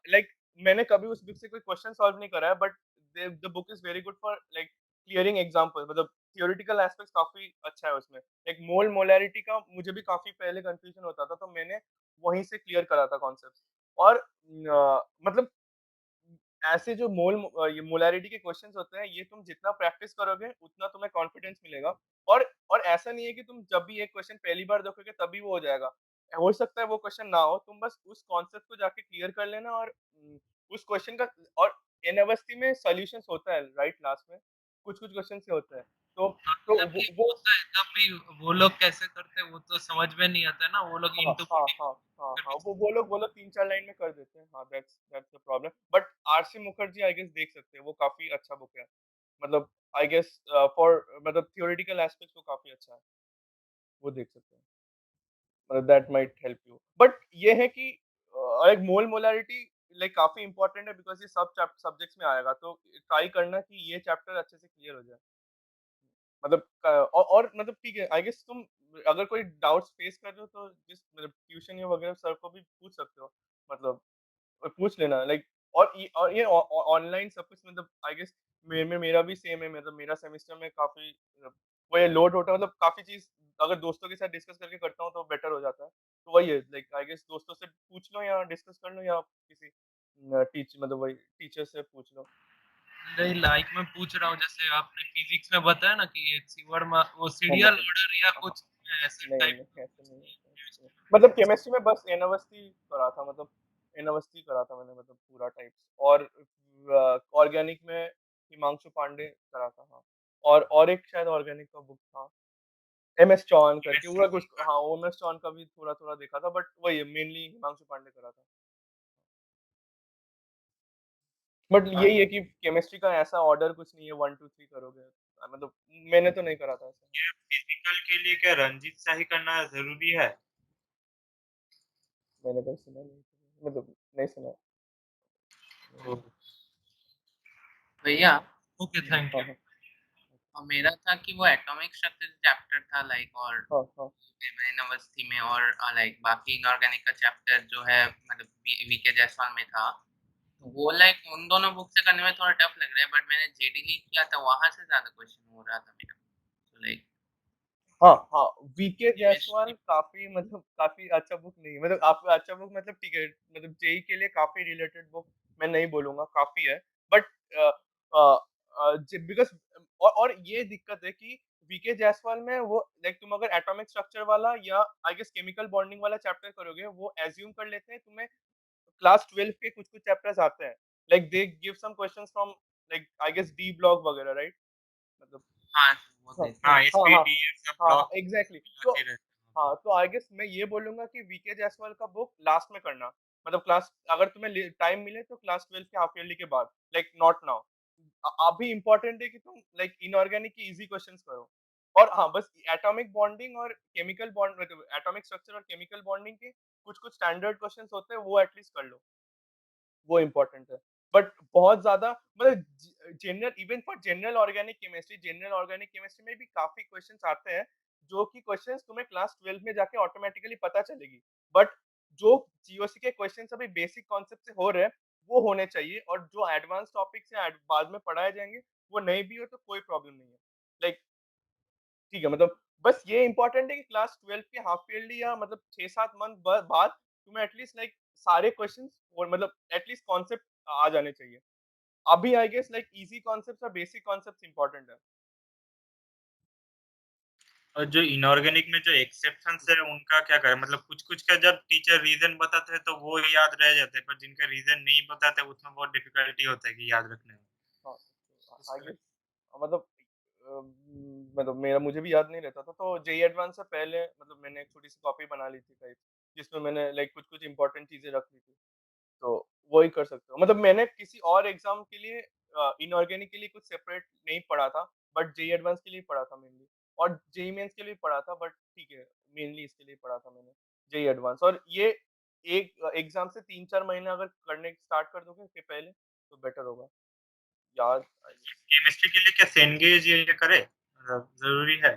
लाइक मैंने कभी उस बुक से कोई क्वेश्चन सॉल्व नहीं करा है but the book is very good for like clearing example मतलब थ्योरेटिकल एस्पेक्ट्स काफ़ी अच्छा है उसमें। एक मोल मोलैरिटी का मुझे भी काफ़ी पहले कन्फ्यूज़न होता था, तो मैंने वहीं से क्लियर करा था कॉन्सेप्ट और मतलब ऐसे जो ये मोलैरिटी के क्वेश्चंस होते हैं, ये तुम जितना प्रैक्टिस करोगे, उतना तुम्हें कॉन्फिडेंस मिलेगा और ऐसा नहीं है कि तुम जब भी एक क्वेश्चन पहली बार देखोगे तभी वो हो जाएगा। हो सकता है वो क्वेश्चन ना हो, तुम बस उस कॉन्सेप्ट को जाके क्लियर कर लेना और उस क्वेश्चन का और एन अवस्थी में सॉल्यूशंस होता है राइट लास्ट में, कुछ-कुछ क्वेश्चन से होता है। हाँ, तो मतलब कि वो होता है तब भी, वो लोग कैसे करते हैं वो तो समझ में नहीं आता है ना, वो लोग हाँ, इंटू हाँ, हाँ, हाँ, हाँ, वो लोग 3-4 लाइन में कर देते हैं। हाँ, that's the problem. But RC. Mukherjee I guess देख सकते हैं, वो काफ़ी अच्छा बुक है। मतलब आई गेस फॉर मतलब थ्योरेटिकल एस्पेक्ट्स वो काफ़ी अच्छा है, वो देख सकते हैं। मतलब that might help you. But ये है कि एक मोल मोलैरिटी लाइक काफ़ी इम्पोर्टेंट है बिकॉज़ ये सब सब्जेक्ट्स में आएगा, तो ट्राई करना कि ये चैप्टर अच्छे से क्लियर हो जाए। मतलब और मतलब ठीक है, आई गेस तुम अगर कोई डाउट्स फेस कर रहे हो तो जिस मतलब ट्यूशन या वगैरह सर को भी पूछ सकते हो। मतलब पूछ लेना लाइक और ये ऑनलाइन सब कुछ मतलब आई गेस मेरा भी सेम है मतलब मेरा सेमेस्टर में काफ़ी वो ये लोड होता है मतलब काफ़ी चीज़ अगर दोस्तों के साथ डिस्कस करके करता हूँ तो बेटर हो जाता है। तो वही है लाइक आई गेस दोस्तों से पूछ लो या डिस्कस कर लो या किसी मतलब वही टीचर से पूछ लो। नहीं, लाइक मैं पूछ रहा हूँ, जैसे आपने फिजिक्स में बताया ना कि एक वर्मा वो हाँ, सीरियल मतलब ऑर्डर या हाँ, हाँ। कुछ ऐसे नहीं, टाइप। नहीं ऐसे नहीं है, ऐसे नहीं। मतलब केमिस्ट्री में बस एन अवस्थी करा था मतलब एन अवस्थी करा था मैंने मतलब पूरा टाइप्स और ऑर्गेनिक में हिमांशु पांडे करा था हाँ। और एक शायद ऑर्गेनिक का बुक था एमएस चौहान करके वो कुछ हाँ एमएस चौहान का भी थोड़ा-थोड़ा देखा था बट वही है मेनली हिमांशु पांडे करा था। बट यही है कि केमिस्ट्री का ऐसा ऑर्डर कुछ नहीं है 1 2 3 करोगे। मतलब मैंने तो नहीं करा था ऐसा। ये फिजिकल के लिए क्या रंजीत शाही करना ज़रूरी है? मैंने तो सुना नहीं मतलब नहीं सुना। ओह! भैया ओके, थैंक हाँ, यू। हाँ। और मेरा था कि वो एटॉमिक स्ट्रक्चर चैप्टर था लाइक, और हाँ, हाँ। मैन अवस्थी में, और लाइक बाकी इनऑर्गेनिक का चैप्टर जो है मतलब वीके जायसवाल में था, तो वो लाइक उन दोनों बुक से करने में थोड़ा टफ लग रहा है, बट मैंने जेडीली किया था, वहां से ज्यादा क्वेश्चन हो रहा था मेरा, तो लाइक हाँ, हाँ, वीके जायसवाल केमिस्ट्री। काफ़ी मतलब काफ़ी अच्छा बुक नहीं है। मतलब आप अच्छा बुक मतलब ठीक है, मतलब जेईई के लिए काफ़ी रिलेटेड बुक मैं नहीं बोलूँगा, काफ़ी है। बट अ अ ज बिकॉज़ और ये दिक्कत है कि वीके जायसवाल में वो लाइक तुम अगर एटॉमिक स्ट्रक्चर वाला या आई गेस केमिकल बॉन्डिंग वाला चैप्टर करोगे, वो अज़्यूम कर लेते हैं तुम्हें क्लास 12 के कुछ-कुछ चैप्टर्स आते हैं। Like they give some questions from like I guess D block वगैरह राइट? मतलब हाँ, वो हाँ, देते हाँ, हाँ, हैं। हाँ, हाँ, एसपीडी ये सब हाँ, हाँ, ब्लॉक एग्ज़ैक्टली तो आते रहते हैं वहाँ पे। हाँ, तो आई गेस मैं ये बोलूँगा कि वीके जायसवाल का बुक लास्ट में करना। मतलब क्लास अगर तुम्हें टाइम मिले तो क्लास 12 के हाफ ईयरली के बाद, लाइक नॉट नाउ। अभी इम्पोर्टेंट है कि तुम लाइक इनऑर्गेनिक की ईज़ी क्वेश्चंस करो। और हाँ, बस एटॉमिक बॉन्डिंग और केमिकल बॉन्ड मतलब एटॉमिक स्ट्रक्चर और केमिकल बॉन्डिंग के कुछ-कुछ स्टैंडर्ड क्वेश्चंस होते हैं, वो एटलीस्ट कर लो। वो इम्पोर्टेंट है। बट बहुत ज़्यादा मतलब जनरल ऑर्गेनिक केमिस्ट्री में भी काफ़ी क्वेश्चन्स आते हैं, जो कि क्वेश्चन्स तुम्हें क्लास 12 में जाके ऑटोमैटिकली पता चलेगी। बट जो जीओसी के क्वेश्चन्स अभी बेसिक कॉन्सेप्ट से हो रहे हैं, वो होने चाहिए, और जो एडवांस टॉपिक्स हैं बाद में पढ़ाए जाएँगे, वो नहीं भी हो तो कोई प्रॉब्लम नहीं है। लाइक ठीक है, मतलब बस ये इम्पोर्टेंट है कि क्लास 12 के हाफ ईयरली या मतलब 6-7 मंथ बाद तुम्हें एटलीस्ट लाइक सारे क्वेश्चंस और मतलब एटलीस्ट कॉन्सेप्ट आ जाने चाहिए। अभी I guess like easy concepts और बेसिक कॉन्सेप्ट्स इम्पोर्टेंट है। और जो इनऑर्गेनिक में जो एक्सेप्शंस है उनका क्या करें? मतलब कुछ-कुछ का जब टीचर रीज़न बताते हैं तो वो याद रह जाते हैं, पर जिनका रीज़न नहीं बताते उसमें बहुत डिफ़िकल्टी होता है कि याद रखने में। हाँ, आई उसका गेस मतलब मतलब मेरा मुझे भी याद नहीं रहता था, तो जेईई एडवांस से पहले मतलब मैंने एक छोटी-सी कॉपी बना ली थी टाइप, जिसमें मैंने लाइक कुछ-कुछ इम्पोर्टेंट चीज़ें रख ली थी। तो वही कर सकते हो। मतलब मैंने किसी और एग्ज़ाम के लिए इनऑर्गेनिक के लिए कुछ सेपरेट नहीं पढ़ा था, बट जेईई एडवांस के लिए पढ़ा था मेनली, और जेईई मेंस के लिए पढ़ा था, बट ठीक है, मेनली इसके लिए पढ़ा था मैंने, जेईई एडवांस। और ये एक एग्ज़ाम से 3-4 महीने अगर करने स्टार्ट कर दोगे इसके पहले, तो बेटर होगा। याद आई गेस केमिस्ट्री के लिए क्या सेंगेज ये करें? मतलब ज़रूरी है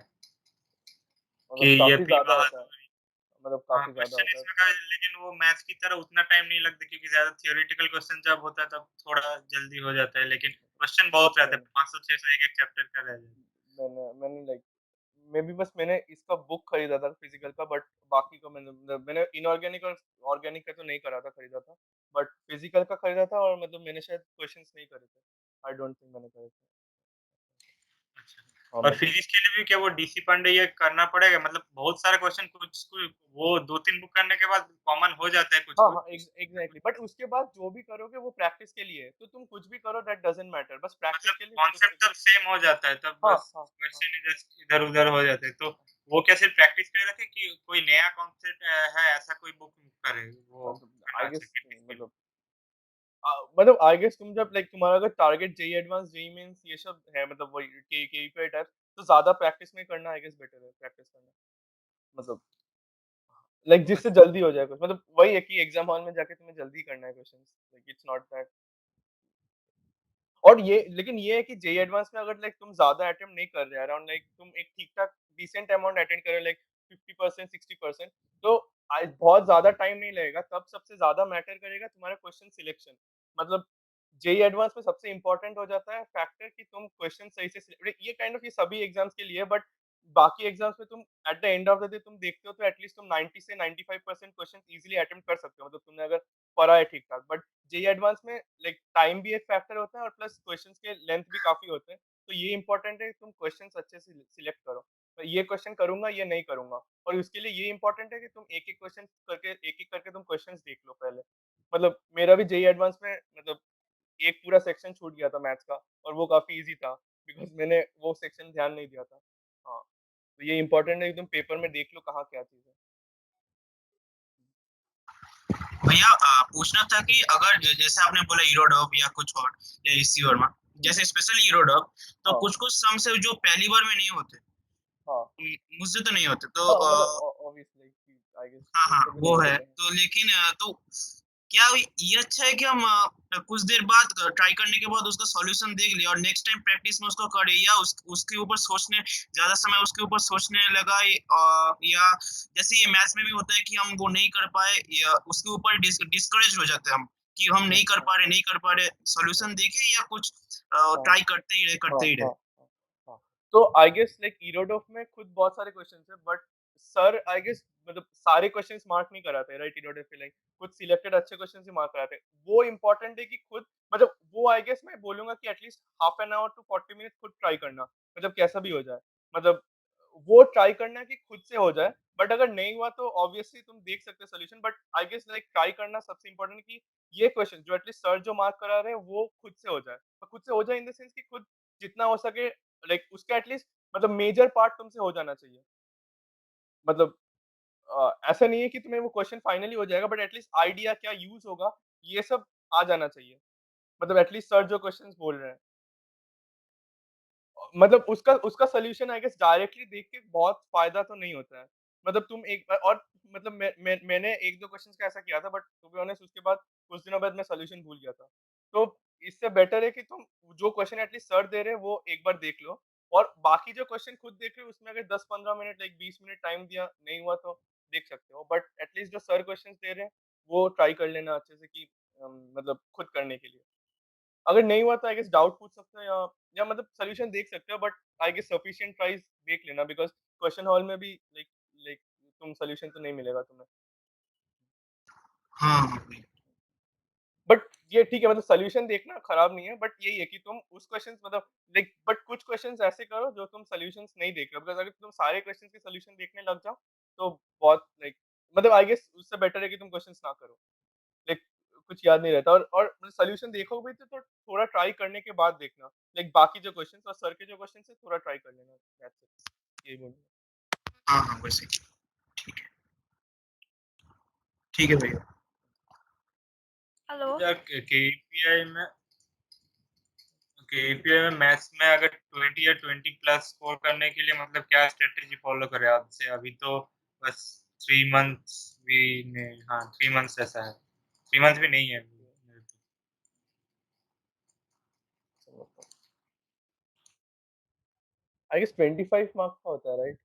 कि मतलब ये काफ़ी पी ज़्यादा होता है, महासुरी? मतलब हाँ, काफ़ी ज़्यादा क्वेश्चन होता है। इसमें का लेकिन वो मैथ्स की तरह उतना टाइम नहीं लगता क्योंकि ज़्यादा थ्योरेटिकल क्वेश्चन जब होता है तब थोड़ा जल्दी हो जाता है, लेकिन क्वेश्चन बहुत रहते हैं, मैंने 500-600 एक-एक चैप्टर का रह जाता है। मैंने लाइक मैं भी बस मैंने इसका बुक खरीदा था फिजिकल का, बट बाकी का मैंने इनऑर्गेनिक और ऑर्गेनिक का तो नहीं करा था, खरीदा था, बट फिजिकल का खरीदा था, और मतलब मैंने शायद क्वेश्चंस नहीं करे थे। आई डोंट थिंक मैंने करे थे। अच्छा। हाँ और मतलब फिजिक्स के लिए भी क्या वो डीसी पांडे ये करना पड़ेगा? मतलब बहुत सारे क्वेश्चन कुछ कुछ वो 2-3 बुक करने के बाद कॉमन हो जाता है हाँ, कुछ-कुछ। हाँ, एग्ज़ैक्टली, बट उसके बाद जो भी करोगे वो प्रैक्टिस के लिए है, तो तुम कुछ भी करो दैट डज़न्ट मैटर, बस प्रैक्टिस मतलब के लिए खुद से कॉन्सेप्ट तब करो। सेम हो जाता है, तब हाँ, बस हाँ, हाँ, क्वेश्चन ही जस्ट इधर-उधर हो जाते हैं। तो वो क्या सिर्फ प्रैक्टिस के लिए रखें कि कोई नया कॉन्सेप्ट है ऐसा कोई बुक करे वो मतलब करना आई अच्छा गेस प्रैक्टिस के लिए? मतलब आई गेस तुम जब लाइक तुम्हारा अगर target JEE advance, JEE mains ये सब है, मतलब वही केईपीआई टाइप, तो ज़्यादा प्रैक्टिस में करना आई गेस बेटर है, प्रैक्टिस करना। मतलब लाइक जिससे जल्दी हो जाए कुछ, मतलब वही है कि एग्ज़ाम हॉल में जाके तुम्हें जल्दी करना है questions, like it's not that. और ये लेकिन ये है कि जेईई एडवांस में अगर लाइक तुम ज़्यादा अटेम्प्ट नहीं कर रहे, अराउंड लाइक तुम एक ठीक-ठाक डिसेंट अमाउंट अटेंड कर रहे हो, लाइक 50% 60%, तो बहुत ज़्यादा टाइम नहीं लगेगा, तब सबसे ज़्यादा मैटर करेगा तुम्हारा क्वेश्चन सिलेक्शन। मतलब जेईई एडवांस में सबसे इम्पोर्टेंट हो जाता है फैक्टर कि तुम क्वेश्चन सही से ये काइंड ऑफ ये सभी एग्ज़ाम्स के लिए है, बट बाकी एग्ज़ाम्स में तुम eight the end of the day तुम देखते हो तो एटलीस्ट तुम 90 से 95% क्वेश्चन ईज़िली अटेम्प्ट कर सकते हो, मतलब तुमने अगर पढ़ा है ठीक-ठाक। बट जेईई एडवांस में लाइक टाइम भी एक फैक्टर होता है, और प्लस क्वेश्चंस के लेंथ भी काफ़ी होते हैं। तो ये इम्पोर्टेंट है कि तुम क्वेश्चंस अच्छे से सिलेक्ट करो। तो ये क्वेश्चन करूँगा, ये नहीं करूँगा, और उसके लिए ये इम्पोर्टेंट है कि तुम एक-एक क्वेश्चन करके एक-एक करके तुम क्वेश्चंस देख लो पहले। मतलब मेरा भी जेईई एडवांस में मतलब एक पूरा सेक्शन छूट गया था मैथ्स का, और वो काफ़ी ईज़ी था बिकॉज़ मैंने वो सेक्शन ध्यान नहीं दिया था। हाँ, तो ये इम्पोर्टेंट है कि तुम पेपर में देख लो कहाँ क्या चीज़ है। भैया पूछना था कि अगर जैसे आपने बोला ईरोडॉप या कुछ और या ईसी वर्मा, जैसे स्पेशली ईरोडॉप, तो हाँ, कुछ कुछ सम्स है जो पहली बार में नहीं होते। हाँ। मुझसे तो नहीं होते, तो हाँ, मतलब ऑब्वियसली आई गेस हाँ हाँ मुझसे भी नहीं वो होते है थे। तो, लेकिन तो क्या ये अच्छा है कि हम कुछ देर बाद ट्राई करने के बाद उसका सॉल्यूशन देख लिया और नेक्स्ट टाइम प्रैक्टिस में उसको करे, या उसके ऊपर सोचने ज्यादा समय उसके ऊपर सोचने लगा, या जैसे ये मैथ्स में भी होता है कि हम वो नहीं कर पाए या उसके ऊपर डिस्करेज हो जाते हैं हम कि हम हाँ, नहीं कर हाँ, पा रहे नहीं कर पा रहे, हाँ, सॉल्यूशन देखे या कुछ हाँ, ट्राई करते ही रहे हाँ, करते ही रहे। हाँ, हाँ, हाँ। तो आई गेस लाइक ईरोडॉफ में खुद बहुत सारे क्वेश्चंस हैं, बट सर आई गेस मतलब सारे क्वेश्चंस मार्क नहीं कराते, राइट? ईरोडॉफ के लाइक कुछ सिलेक्टेड अच्छे क्वेश्चंस ही मार्क कराते हैं। वो इम्पोर्टेंट है कि खुद मतलब वो आई गेस मैं बोलूँगा कि at least half an hour to 40 minutes खुद ट्राई करना, मतलब कैसा भी हो जाए। मतलब वो ट्राई करना कि खुद से हो जाए, बट अगर नहीं हुआ तो ऑब्वियसली तुम देख सकते हो solution, but I guess like try करना सबसे इम्पोर्टेंट कि ये क्वेश्चन जो एटलीस्ट सर जो मार्क करा रहे हैं वो खुद से हो जाए। तो खुद से हो जाए इन द सेंस कि खुद जितना हो सके लाइक उसका एटलीस्ट मतलब मेजर पार्ट तुमसे हो जाना चाहिए। मतलब ऐसा नहीं है कि तुम्हें वो क्वेश्चन फाइनली हो जाएगा, बट एटलीस्ट आइडिया क्या यूज़ होगा, ये सब आ जाना चाहिए। मतलब एटलीस्ट सर जो क्वेश्चंस बोल रहे हैं। मतलब उसका उसका सॉल्यूशन आई गेस डायरेक्टली देख के बहुत फ़ायदा तो नहीं होता है। मतलब तुम एक बार और मतलब मैंने 1-2 क्वेश्चंस का ऐसा किया था, बट टू बी ऑनेस्ट उसके बाद कुछ दिनों बाद मैं सॉल्यूशन भूल गया था। तो इससे बेटर है कि तुम जो क्वेश्चन एटलीस्ट सर दे रहे हैं वो एक बार देख लो, और बाकी जो क्वेश्चन खुद देख रहे हो उसमें अगर 10-15 मिनट लाइक 20 मिनट टाइम दिया नहीं हुआ तो देख सकते हो, बट एटलीस्ट जो सर क्वेश्चंस दे रहे हैं वो ट्राई कर लेना अच्छे से कि मतलब खुद करने के लिए। अगर नहीं हुआ तो आई गेस डाउट पूछ सकते हो, या मतलब सॉल्यूशन देख सकते हो, but I guess sufficient tries देख लेना, बिकॉज़ क्वेश्चन हॉल में भी लाइक लाइक तुम सॉल्यूशन तो नहीं मिलेगा तुम्हें। हाँ, हाँ भाई। बट ये ठीक है, मतलब सॉल्यूशन देखना खराब नहीं है, बट यही है कि तुम उस क्वेश्चंस मतलब लाइक बट कुछ क्वेश्चंस ऐसे करो जो तुम सॉल्यूशंस नहीं देख रहे हो, बिकॉज़ अगर तुम सारे क्वेश्चंस के सॉल्यूशन देखने लग जाओ तो बहुत लाइक मतलब आई गेस उससे बेटर है कि तुम क्वेश्चंस ना करो। लाइक कुछ याद नहीं रहता, और मतलब सॉल्यूशन देखोगे तो थोड़ा ट्राई करने के बाद देखना। लाइक बाकी जो क्वेश्चंस और सर के जो क्वेश्चंस है थोड़ा ट्राई कर लेना, दैट्स इट, यही बोलूँगा। हाँ, हाँ, वैसे ही। ठीक है। ठीक है भैया। हेलो। यार केपीआई में मैथ्स में अगर 20 या 20 प्लस स्कोर करने के लिए मतलब क्या स्ट्रेटेजी फॉलो करें आज से? अभी तो बस 3 मंथ्स भी नहीं, हाँ 3 मंथ्स ऐसा है, 3 मंथ्स भी नहीं है मेरे तो। आई गेस 25 मार्क्स का होता है, राइट?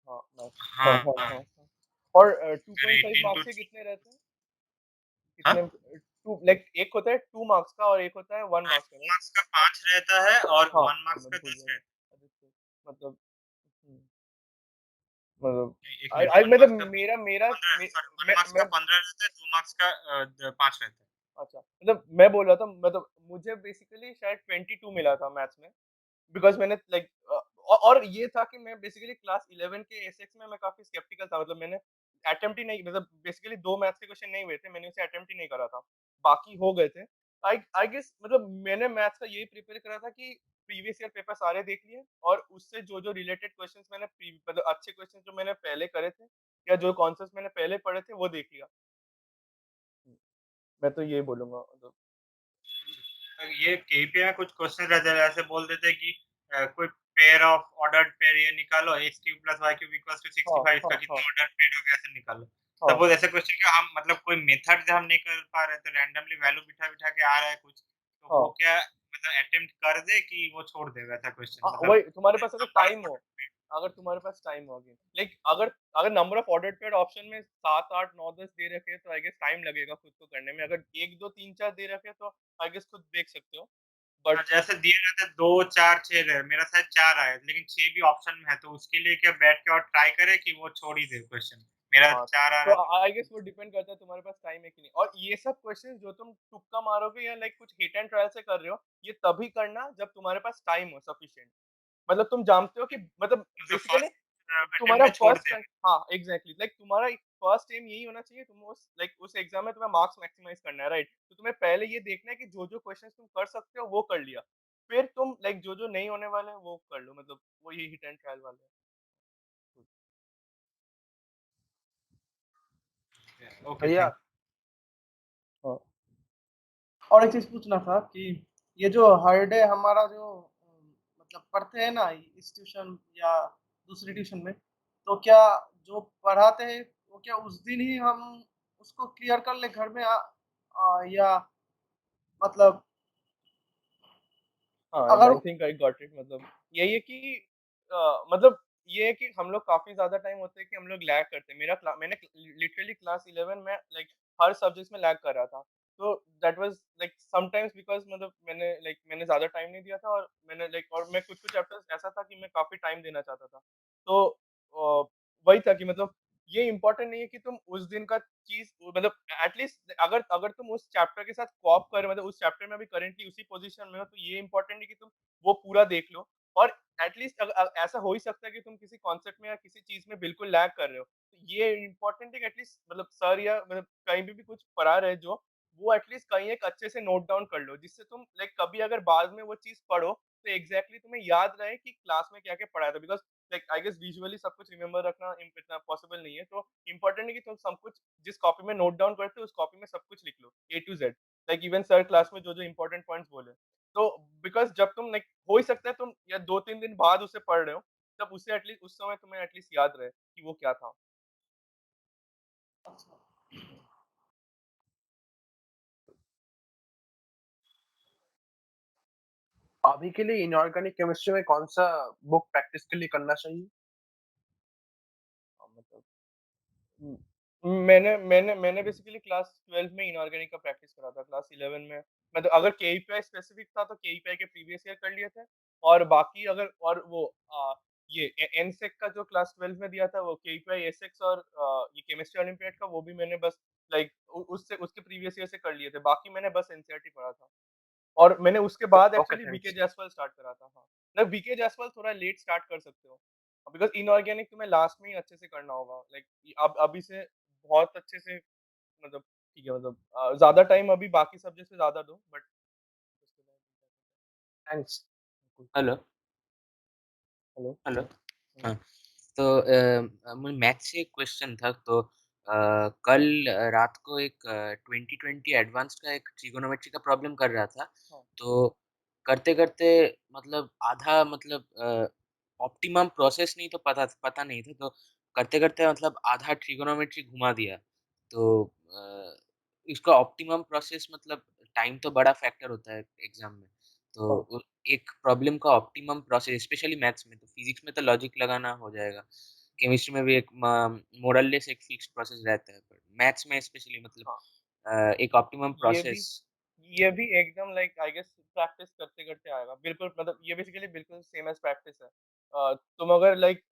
हाँ, मैथ्स। हाँ, हाँ, हाँ, हाँ, हाँ, हाँ। और अगर 2.5 18 टू, मार्क्स के कितने रहते हैं? हाँ, कितने 2 लाइक एक होता है 2 मार्क्स का और एक होता है 1 हाँ, मार्क्स का, 2 राइट? मार्क्स का 5 रहता है और हाँ, 1 हाँ, मार्क्स मैं का भूल 10 गया। रहता अरे तो मतलब मतलब है। एक आई मिनट, आई 1 मतलब मार्क्स का मेरा मेरा 15, मे, सॉरी 1 मार्क्स का मैं 15 रहता है, 2 मार्क्स का 5 रहता है। अच्छा, मतलब मैं बोल रहा था, मतलब मुझे बेसिकली शायद 22 मिला था मैथ्स में, बिकॉज़ मैंने लाइक और ये था कि मैं बेसिकली क्लास 11 के एसएक्स में मैं काफ़ी स्केप्टिकल था, मतलब मैंने अटेम्प्ट ही नहीं, मतलब बेसिकली 2 मैथ्स के क्वेश्चन नहीं हुए थे, मैंने उसे अटेम्प्ट ही नहीं करा था, बाकी हो गए थे। आई आई गेस मतलब मैंने मैथ्स का यही प्रिपेयर करा था कि प्रीवियस ईयर पेपर सारे देख लिए, और उससे जो-जो रिलेटेड क्वेश्चंस मैंने मतलब अच्छे क्वेश्चंस जो मैंने पहले करे थे या जो कॉन्सेप्ट्स मैंने पहले पढ़े थे वो देख लिया। मैं तो ये बोलूँगा मतलब। ये केपीआई में कुछ क्वेश्चन रहते हैं, ऐसे बोल देते हैं कि कोई पेयर ऑफ ऑर्डर्ड पेयर ये निकालो, x cube plus y cube equals to हाँ, 65, इसका हाँ, कितना हाँ, ऑर्डर पेयर होगा ऐसे निकालो। हाँ, सपोज ऐसे क्वेश्चन का हम मतलब कोई मेथड हम नहीं कर पा रहे, तो रैंडमली वैल्यू बिठा बिठा के आ रहा है कुछ, तो वो हाँ। क्या मतलब अटेम्प्ट कर दे कि वो छोड़ दे वैसा क्वेश्चन, वही मतलब तुम्हारे पास अगर नंबर टाइम ऑफ हो, ऑर्डर पेयर। अगर तुम्हारे पास टाइम हो अगेन, लाइक अगर अगर number of ordered pair option में 7, 8, 9, 10 दे रखे हैं तो आई गेस टाइम लगेगा खुद को करने में। अगर 1, 2, 3, 4 दे रखे हैं तो आई गेस खुद देख सकते हो। हाँ, बट जैसे दिए रहते हैं 2, 4, 6 रहे, मेरा शायद 4 आया लेकिन 6 भी ऑप्शन में है, तो उसके लिए क्या बैठ के और ट्राई करे कि वो छोड़ ही दे क्वेश्चन? मेरा हाँ, 4 आ तो रहा है तो आई गेस वो डिपेंड करता है तुम्हारे पास टाइम है कि नहीं। और ये सब क्वेश्चंस जो तुम तुक्का मारोगे या लाइक कुछ हिट एंड ट्रायल से कर रहे हो, ये तभी करना जब तुम्हारे पास टाइम हो सफिशिएंट। मतलब तुम जानते हो कि मतलब जो बेसिकली फर्स्ट अटेम्प्ट तुम्हारा में छोड़ फर्स्ट दे। टाइम, हाँ, एग्ज़ैक्टली लाइक तुम्हारा फर्स्ट एम यही होना चाहिए, तुम उस लाइक उस एग्ज़ाम में तुम्हें मार्क्स मैक्सिमाइज़ करना है, राइट? तो तुम्हें पहले ये देखना है कि जो-जो क्वेश्चंस तुम कर सकते हो वो कर लिया। फिर तुम लाइक जो-जो नहीं होने वाले हैं वो कर लो, मतलब वो ये हिट एंड ट्रायल वाला है। ओके, भैया, थैंक हाँ, और एक चीज़ पूछना था कि ये जो हर डे हमारा जो मतलब पढ़ते हैं ना इस ट्यूशन या दूसरे ट्यूशन में, तो क्या जो पढ़ाते हैं वो क्या उस दिन ही हम उसको क्लियर कर ले घर में या मतलब हाँ, अगर I think I got it, मतलब यही है कि मतलब ये है कि हम लोग काफ़ी ज़्यादा टाइम होता है कि हम लोग लैग करते हैं। मैंने लिटरली क्लास 11 में लाइक हर सब्जेक्ट्स में लैग कर रहा था। तो that was like sometimes because मतलब मैंने ज़्यादा टाइम नहीं दिया था, और मैंने लाइक और मैं कुछ-कुछ चैप्टर्स ऐसा था कि मैं काफ़ी टाइम देना चाहता था। तो वही था कि मतलब ये इम्पोर्टेंट नहीं है कि तुम उस दिन का चीज़ मतलब एटलीस्ट अगर अगर तुम उस चैप्टर के साथ कॉप कर मतलब उस चैप्टर में अभी करंटली उसी पोज़ीशन में हो, तो ये इम्पोर्टेंट है कि तुम वो पूरा देख लो। और एटलीस्ट ऐसा हो ही सकता है कि तुम किसी कॉन्सेप्ट में या किसी चीज़ में बिल्कुल लैग कर रहे हो। तो ये इम्पोर्टेंट है कि एटलीस्ट मतलब सर या मतलब कहीं भी कुछ पढ़ा रहे जो, वो एटलीस्ट कहीं एक अच्छे से नोट डाउन कर लो, जिससे तुम लाइक कभी अगर बाद में वो चीज़ पढ़ो, तो एग्ज़ैक्टली तुम्हें याद रहे कि क्लास में क्या-क्या पढ़ाया था। Because like I guess visually सब कुछ रिमेंबर रखना इतना पॉसिबल नहीं है। तो इम्पोर्टेंट है कि तुम सब कुछ जिस कॉपी में नोट डाउन करते हो उस कॉपी में सब कुछ लिख लो, A to Z. Like even sir class में जो-जो इम्पोर्टेंट पॉइंट्स बोले। तो बिकॉज़ जब तुम लाइक हो ही सकता है तुम या 2-3 दिन बाद उसे पढ़ रहे हो, तब उसे एटलीस्ट उस समय तुम्हें एटलीस्ट याद रहे कि वो क्या था। अच्छा, अभी के लिए इनऑर्गेनिक केमिस्ट्री में कौन-सा बुक प्रैक्टिस के लिए करना चाहिए? मतलब मैंने बेसिकली क्लास 12 में इनऑर्गेनिक का प्रैक्टिस करा था। क्लास 11 में मतलब अगर केईपीआई स्पेसिफिक था तो केईपीआई के प्रीवियस ईयर कर लिए थे और बाकी अगर और वो ये एनसेक का जो क्लास 12 में दिया था वो केईपीआई एसएक्स और ये केमिस्ट्री ओलंपियाड का वो भी मैंने बस लाइक उससे उसके प्रीवियस ईयर से कर लिए थे। बाकी मैंने बस एनसीईआरटी पढ़ा था और मैंने उसके बाद okay, actually BK thanks. Jaiswal start करा था। हाँ, मतलब बीके जायसवाल थोड़ा लेट स्टार्ट कर सकते हो बिकॉज़ इनऑर्गेनिक तुम्हें लास्ट में ही अच्छे से करना होगा। लाइक अब अभी से बहुत अच्छे से मतलब ठीक है मतलब ज़्यादा टाइम अभी बाकी सब्जेक्ट से ज़्यादा दो बट उसके बाद थैंक्स। Hello, hello. हेलो। हुँ। हाँ, तो मुझे मैथ से एक क्वेश्चन था तो कल रात को एक 2020 एडवांस का एक ट्रिगोनोमेट्री का प्रॉब्लम कर रहा था। हाँ। तो करते-करते मतलब आधा मतलब ऑप्टिमम प्रोसेस नहीं तो पता पता नहीं था तो करते-करते मतलब आधा ट्रिगोनोमेट्री घुमा दिया। तो इसका ऑप्टिमम प्रोसेस मतलब टाइम तो बड़ा फैक्टर होता है एग्ज़ाम में। तो हाँ। एक प्रॉब्लम का ऑप्टिमम प्रोसेस स्पेशली मैथ्स में तो फिज़िक्स में तो लॉजिक लगाना हो जाएगा। केमिस्ट्री में भी एक मोरलेस एक फिक्स्ड प्रोसेस रहता है पर मैथ्स में स्पेशली मतलब हाँ। एक ऑप्टिमम ये भी प्रोसेस ये भी एकदम लाइक आई गेस प्रैक्टिस करते-करते आएगा। बिल्कुल मतलब ये बेसिकली बिल्कुल सेम एज़ प्रैक्टिस है। तुम अगर लाइक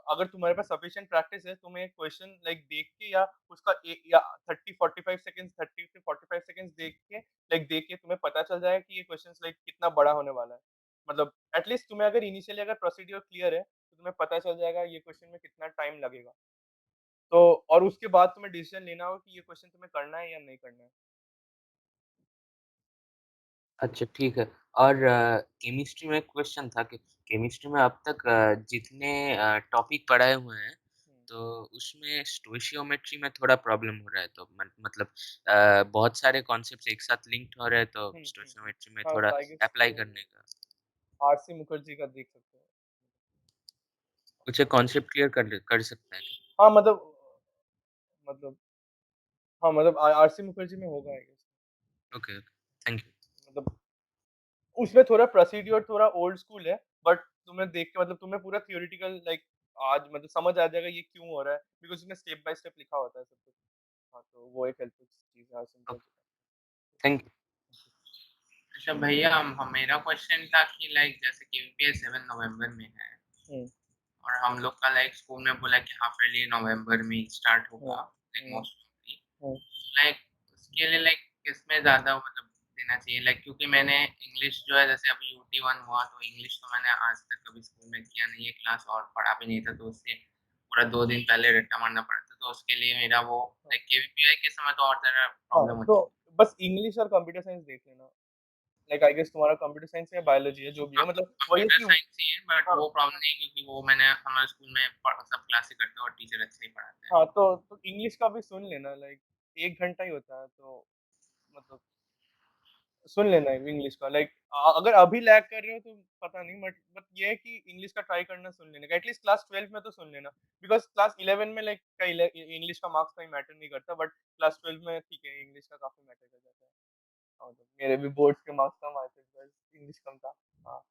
अगर तुम्हारे पास सफिशिएंट प्रैक्टिस है, तुम एक क्वेश्चन लाइक देख के या उसका या 30-45 सेकंड्स 30 से 45 सेकंड्स देख के तुम्हें पता चल जाएगा कि ये क्वेश्चन्स लाइक कितना बड़ा होने वाला है। मतलब एट लीस्ट तुम्हें अगर इनिशियली अगर प्रोसीड्यूर क्लियर है, तो तुम्हें पता चल जाएगा ये क्वेश्चन में कितना टाइम लगेगा। तो और उसके बाद तुम्हें डिसीजन लेना होगा कि ये क्वेश्चन तुम्हें करना है या नहीं करना है। अच्छा ठीक है और केमिस्ट्री में एक क्वेश्चन था कि केमिस्ट्री में अब तक जितने टॉपिक पढ़ाए हुए हैं हुँ। तो उसमें स्टोइशियोमेट्री में थोड़ा प्रॉब्लम हो रहा है तो मतलब बहुत सारे कॉन्सेप्ट्स एक साथ लिंक्ड हो रहे हैं तो हुँ, हुँ, हुँ। स्टोइशियोमेट्री में हाँ, थोड़ा तो आई गेस अप्लाई करने का आरसी मुखर्जी का देख सकते हो। कुछ कॉन्सेप्ट क्लियर कर सकते हैं क्या? हाँ, मतलब हाँ, मतलब आरसी मुखर्जी में होगा I guess. Okay, okay, thank you. मतलब उसमें थोड़ा प्रोसीड्यूर थोड़ा ओल्ड स्कूल है, बट तुम्हें देख के मतलब तुम्हें पूरा थ्योरेटिकल लाइक आज मतलब समझ आ जाएगा ये क्यों हो रहा है, बिकॉज़ उसमें स्टेप बाय स्टेप लिखा होता है सब कुछ। हाँ, तो वो एक हेल्पफुल चीज़ है आरसी ओके, मुखर्जी का। Thank you. अच्छा भैया मेरा क्वेश्चन था कि लाइक जैसे केवीपीएस 7 नवंबर में है हुँ, और हम लोग का लाइक स्कूल में बोला कि हाफ ईयरली नवंबर में स्टार्ट हुँ, होगा लाइक हुँ, मोस्टली हुँ, लाइक उसके लिए लाइक किसमें ज़्यादा मतलब देना चाहिए लाइक क्योंकि मैंने इंग्लिश जो है जैसे अभी यूटी 1 हुआ तो इंग्लिश तो मैंने आज तक कभी स्कूल में किया नहीं है क्लास और पढ़ा भी नहीं था तो उससे पूरा 2 दिन पहले रट्टा मारना पड़ा था तो उसके लिए मेरा वो हाँ, लाइक केवीपीआई के समय तो और ज़्यादा हाँ, प्रॉब्लम तो होती है बस इंग्लिश और कंप्यूटर साइंस देख लेना। लाइक आई गेस तुम्हारा कंप्यूटर साइंस या बायोलॉजी है जो भी है मतलब वही है कंप्यूटर कि साइंस ही है बट हाँ, वो प्रॉब्लम नहीं क्योंकि वो मैंने हमारे स्कूल में सब क्लासेस करते हैं और टीचर अच्छे ही पढ़ाते हैं हाँ, तो इंग्लिश का भी सुन लेना लाइक 1 घंटा ही होता है तो मतलब सुन लेना है इंग्लिश का लाइक अगर अभी लैग कर रहे हो तो पता नहीं बट ये है कि इंग्लिश का ट्राई करना सुन लेने का एटलीस्ट क्लास 12 में तो सुन लेना बिकॉज़ क्लास 11 में लाइक का इंग्लिश का मार्क्स कहीं मैटर नहीं करता बट क्लास 12 में ठीक है इंग्लिश का काफ़ी मैटर कर जाता है। हाँ, तो मेरे भी बोर्ड्स के मार्क्स कम आए थे बस इंग्लिश कम था। हाँ,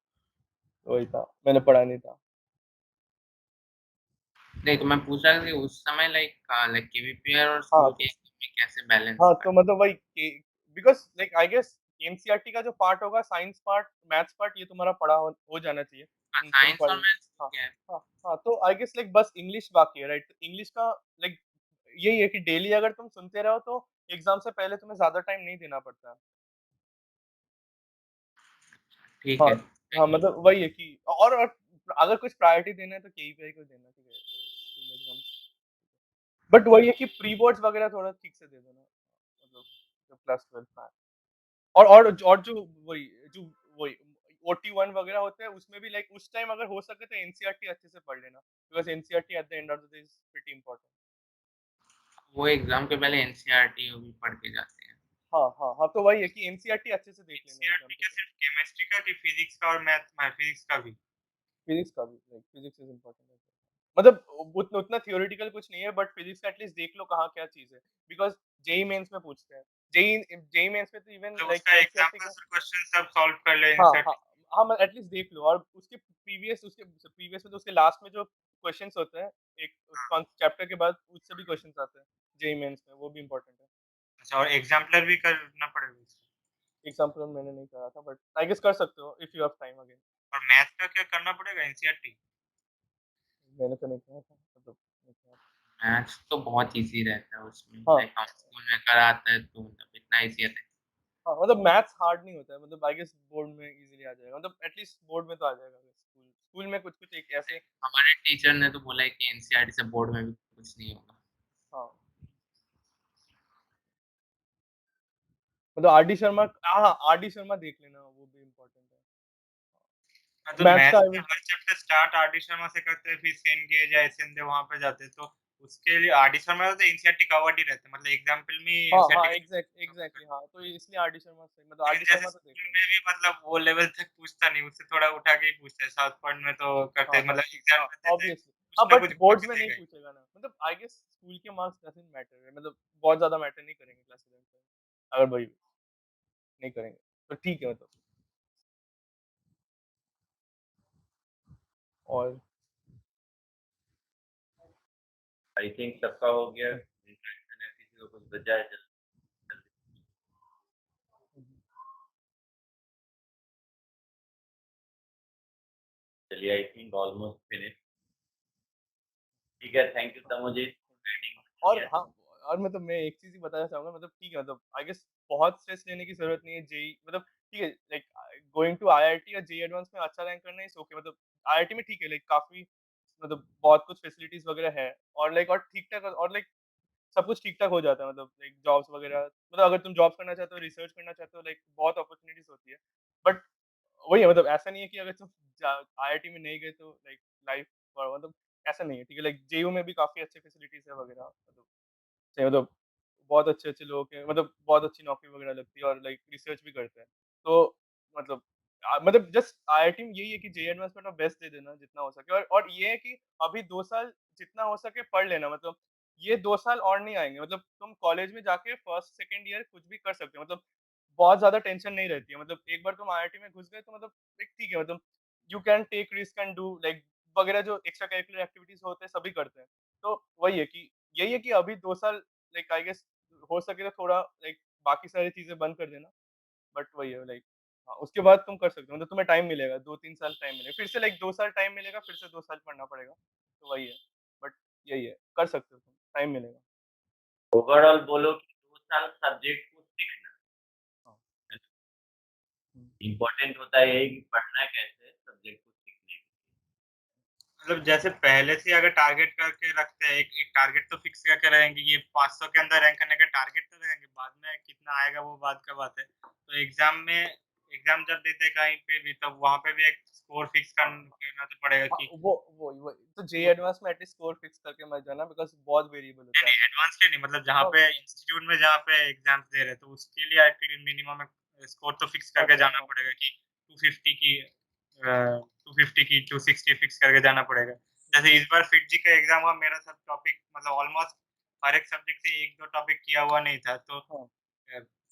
तो वही था, मैंने पढ़ा नहीं था। नहीं तो मैं पूछ रहा था कि उस समय लाइक लाइक केवीपीआई और हाँ, स्कूल के में कैसे बैलेंस हाँ, कर तो मतलब वही कि because like I guess NCERT का जो पार्ट होगा साइंस पार्ट, मैथ्स पार्ट ये तुम्हारा पढ़ा हो जाना चाहिए। तुम साइंस पढ़ और मैथ्स हाँ, क्या है हाँ, हाँ, तो आई गेस लाइक बस इंग्लिश बाकी है राइट? इंग्लिश का लाइक यही है कि डेली अगर तुम सुनते रहो तो एग्ज़ाम से पहले तुम्हें ज़्यादा टाइम नहीं देना पड़ता है। ठीक हाँ, है हाँ, थैंक यू मतलब वही है कि और अगर कुछ प्रायोरिटी देना है तो केईपीआई को देना ठीक है, स्कूल एग्ज़ाम्स। बट वही है कि प्री बोर्ड्स वगैरह थोड़ा ठीक से दे देना मतलब जब क्लास 12 का है। और वही ओटी 1 वगैरह होते हैं उसमें भी लाइक उस टाइम अगर हो सके तो एनसीईआरटी अच्छे से पढ़ लेना because NCERT eight the end of the day is pretty important. वो एग्जाम के पहले एनसीईआरटी भी पढ़ के जाते हैं हाँ, हाँ, हाँ, तो वही है कि एनसीईआरटी अच्छे से देख लेना एग्ज़ाम एनसीईआरटी के का पहले। सिर्फ केमिस्ट्री का कि फिजिक्स का और फिजिक्स का भी? फिजिक्स का भी लाइक फिजिक्स इज़ इम्पोर्टेंट है। मतलब उतना थ्योरेटिकल कुछ नहीं है बट फिजिक्स का एटलीस्ट देख लो कहाँ क्या चीज़ है बिकॉज़ जेईई मेंस में पूछते हैं। जेईई जेईई मेंस में तो इवन मतलब लाइक उसका एनसीईआरटी का एग्जाम्पल्स और क्वेश्चन सब सॉल्व कर ले हाँ, हाँ, एनसीईआरटी हाँ, मैं एटलीस्ट देख लो और उसके प्रीवियस में तो उसके लास्ट में जो क्वेश्चंस होते हैं, एक चैप्टर के बाद उससे भी क्वेश्चंस आते हैं, जेईई मेंस में, वो भी इम्पोर्टेंट है। अच्छा, और एग्जाम्पलर भी करना पड़ेगा उसको? एग्जाम्पल मैंने नहीं करा था, बट आई गेस कर सकते हो if you have time again. और मैथ्स का क्या करना पड़ेगा, एनसीईआरटी? मैंने तो नहीं करा था, मतलब नहीं करा था। मैथ्स तो बहुत इजी रहता है उसमें, हाँ, लाइक हम स्कूल में कराते हैं तो मतलब इतना इजी रहता है। हाँ, मतलब मैथ्स हार्ड नहीं होता है, मतलब आई गेस बोर्ड में इजीली आ जाएगा, मतलब एटलीस्ट बोर्ड में तो आ जाएगा। स्कूल में कुछ-कुछ एक ऐसे हमारे टीचर ने तो बोला है कि एनसीईआरटी से बोर्ड में भी कुछ नहीं होगा। हाँ। मतलब आरडी शर्मा, हाँ, आरडी शर्मा देख लेना, वो भी इम्पोर्टेंट है। हाँ, तो मैथ्स का मैथ्स आई में will her chapter start R D Sharma से करते हैं, फिर सेन गेज या एसएन दे वहाँ पे जाते हैं, तो उसके लिए आर डी शर्मा तो एनसीईआरटी कवर्ड ही रहता है, मतलब एग्जाम्पल में हाँ, हाँ, एनसीईआरटी एग्जैक्टली हाँ, तो इसलिए आरडी शर्मा से, मतलब लेकिन आरडी जैसे शर्मा तो देख स्कूल लेना। में भी मतलब वो लेवल तक पूछता नहीं, उससे थोड़ा उठा के ही पूछता है, साउथ पॉइंट में तो करते हाँ, हैं, हाँ, मतलब ठीक, एग्जाम हाँ, में देते हैं, ऑब्वियसली। कुछ हाँ, ना बट कुछ बोल बोर्ड्स के में नहीं देगा ही। पूछेगा ना, मतलब आई गेस स्कूल के मार्क्स डजंट मैटर, मतलब बहुत ज़्यादा मैटर नहीं करेंगे क्लास 11 में, अगर वही नहीं करेंगे, तो ठीक है मतलब। और आई थिंक सबका हो गया इंट्रोडक्शन है, किसी को कुछ बचा है जल्दी। चलिए, आई थिंक ऑलमोस्ट फिनिश। ठीक है, थैंक यू तमुजीत और गाइडिंग। हाँ, और मतलब मैं एक चीज़ ही बताना चाहूँगा, मतलब ठीक है, मतलब आई गेस बहुत स्ट्रेस लेने की ज़रूरत नहीं है जेईई, मतलब ठीक है, लाइक गोइंग टू आईआईटी या जेईई एडवांस में अच्छा रैंक करना इज़ ओके, मतलब आईआईटी में ठीक है, लाइक काफ़ी मतलब बहुत कुछ फैसिलिटीज़ वगैरह है, और लाइक और ठीक-ठाक, और लाइक सब कुछ ठीक-ठाक हो जाता है, मतलब लाइक जॉब्स वगैरह, मतलब अगर तुम जॉब्स करना चाहते हो, रिसर्च करना चाहते हो, लाइक बहुत अपॉर्च्युनिटीज़ होती है। बट वही है, मतलब ऐसा नहीं है कि अगर तुम आईआईटी में नहीं गए तो लाइक लाइफ, मतलब ऐसा नहीं है, ठीक है, लाइक जेयू में भी काफ़ी अच्छी फैसिलिटीज़ है वगैरह, मतलब सही, मतलब बहुत अच्छे-अच्छे लोग हैं, मतलब बहुत अच्छी नौकरी वगैरह लगती है, और लाइक रिसर्च भी करते हैं। तो मतलब मतलब जस्ट आईआईटी में यही है कि जेईई एडवांस में अपना बेस्ट दे देना जितना हो सके, और ये है कि अभी 2 साल जितना हो सके पढ़ लेना, मतलब ये 2 साल और नहीं आएँगे, मतलब तुम कॉलेज में जाके फर्स्ट, सेकंड ईयर कुछ भी कर सकते हो, मतलब बहुत ज़्यादा टेंशन नहीं रहती है, मतलब एक बार तुम आईआईटी में घुस गए तो मतलब एक ठीक है, मतलब you can take risk and do like वगैरह, जो एक्स्ट्रा करिकुलर एक्टिविटीज़ होते हैं सभी करते हैं। तो वही है कि यही है कि अभी 2 साल लाइक आई गेस हो सके तो थोड़ा लाइक बाकी सारी चीज़ें बंद कर देना, बट वही है लाइक हाँ, उसके बाद तुम कर सकते हो, मतलब तुम्हें टाइम मिलेगा, 2-3 साल टाइम मिलेगा, फिर से लाइक 2 साल टाइम मिलेगा, फिर से 2 साल पढ़ना पड़ेगा, तो वही है, बट यही है, कर सकते हो तुम, टाइम मिलेगा। ओवरऑल बोलो कि 2 साल सब्जेक्ट को सीखना हाँ। है। हुँ। इम्पोर्टेंट होता है यही कि पढ़ना कैसे है सब्जेक्ट को सीखने के लिए। मतलब जैसे पहले से अगर टारगेट करके रखते हैं, एक एक टारगेट तो फिक्स करके रहेंगे, ये 500 के अंदर रैंक करने का टारगेट तो रहेंगे, बाद में कितना आएगा वो बात का बात है। तो एग्ज़ाम जब देते हैं कहीं पे भी, तब वहाँ पे भी एक स्कोर फिक्स करना तो पड़ेगा हाँ, कि वो वही, तो जेईई एडवांस में एटलीस्ट स्कोर फिक्स करके मत जाना, बिकॉज़ बहुत वेरिएबल नहीं, होता है। नहीं एडवांस के नहीं, मतलब जहाँ हाँ, पे इंस्टीट्यूट में जहाँ पे एग्ज़ाम्स दे रहे हैं, तो उसके लिए एटलीस्ट मिनिमम स्कोर तो फिक्स करके अच्छा, जाना हाँ। पड़ेगा कि 250 की 250 की 260 फिक्स करके जाना पड़ेगा। जैसे इस बार फिटजी का एग्ज़ाम हुआ, मेरा सब टॉपिक मतलब ऑलमोस्ट हर एक सब्जेक्ट से 1-2 टॉपिक किया हुआ नहीं था, तो हाँ।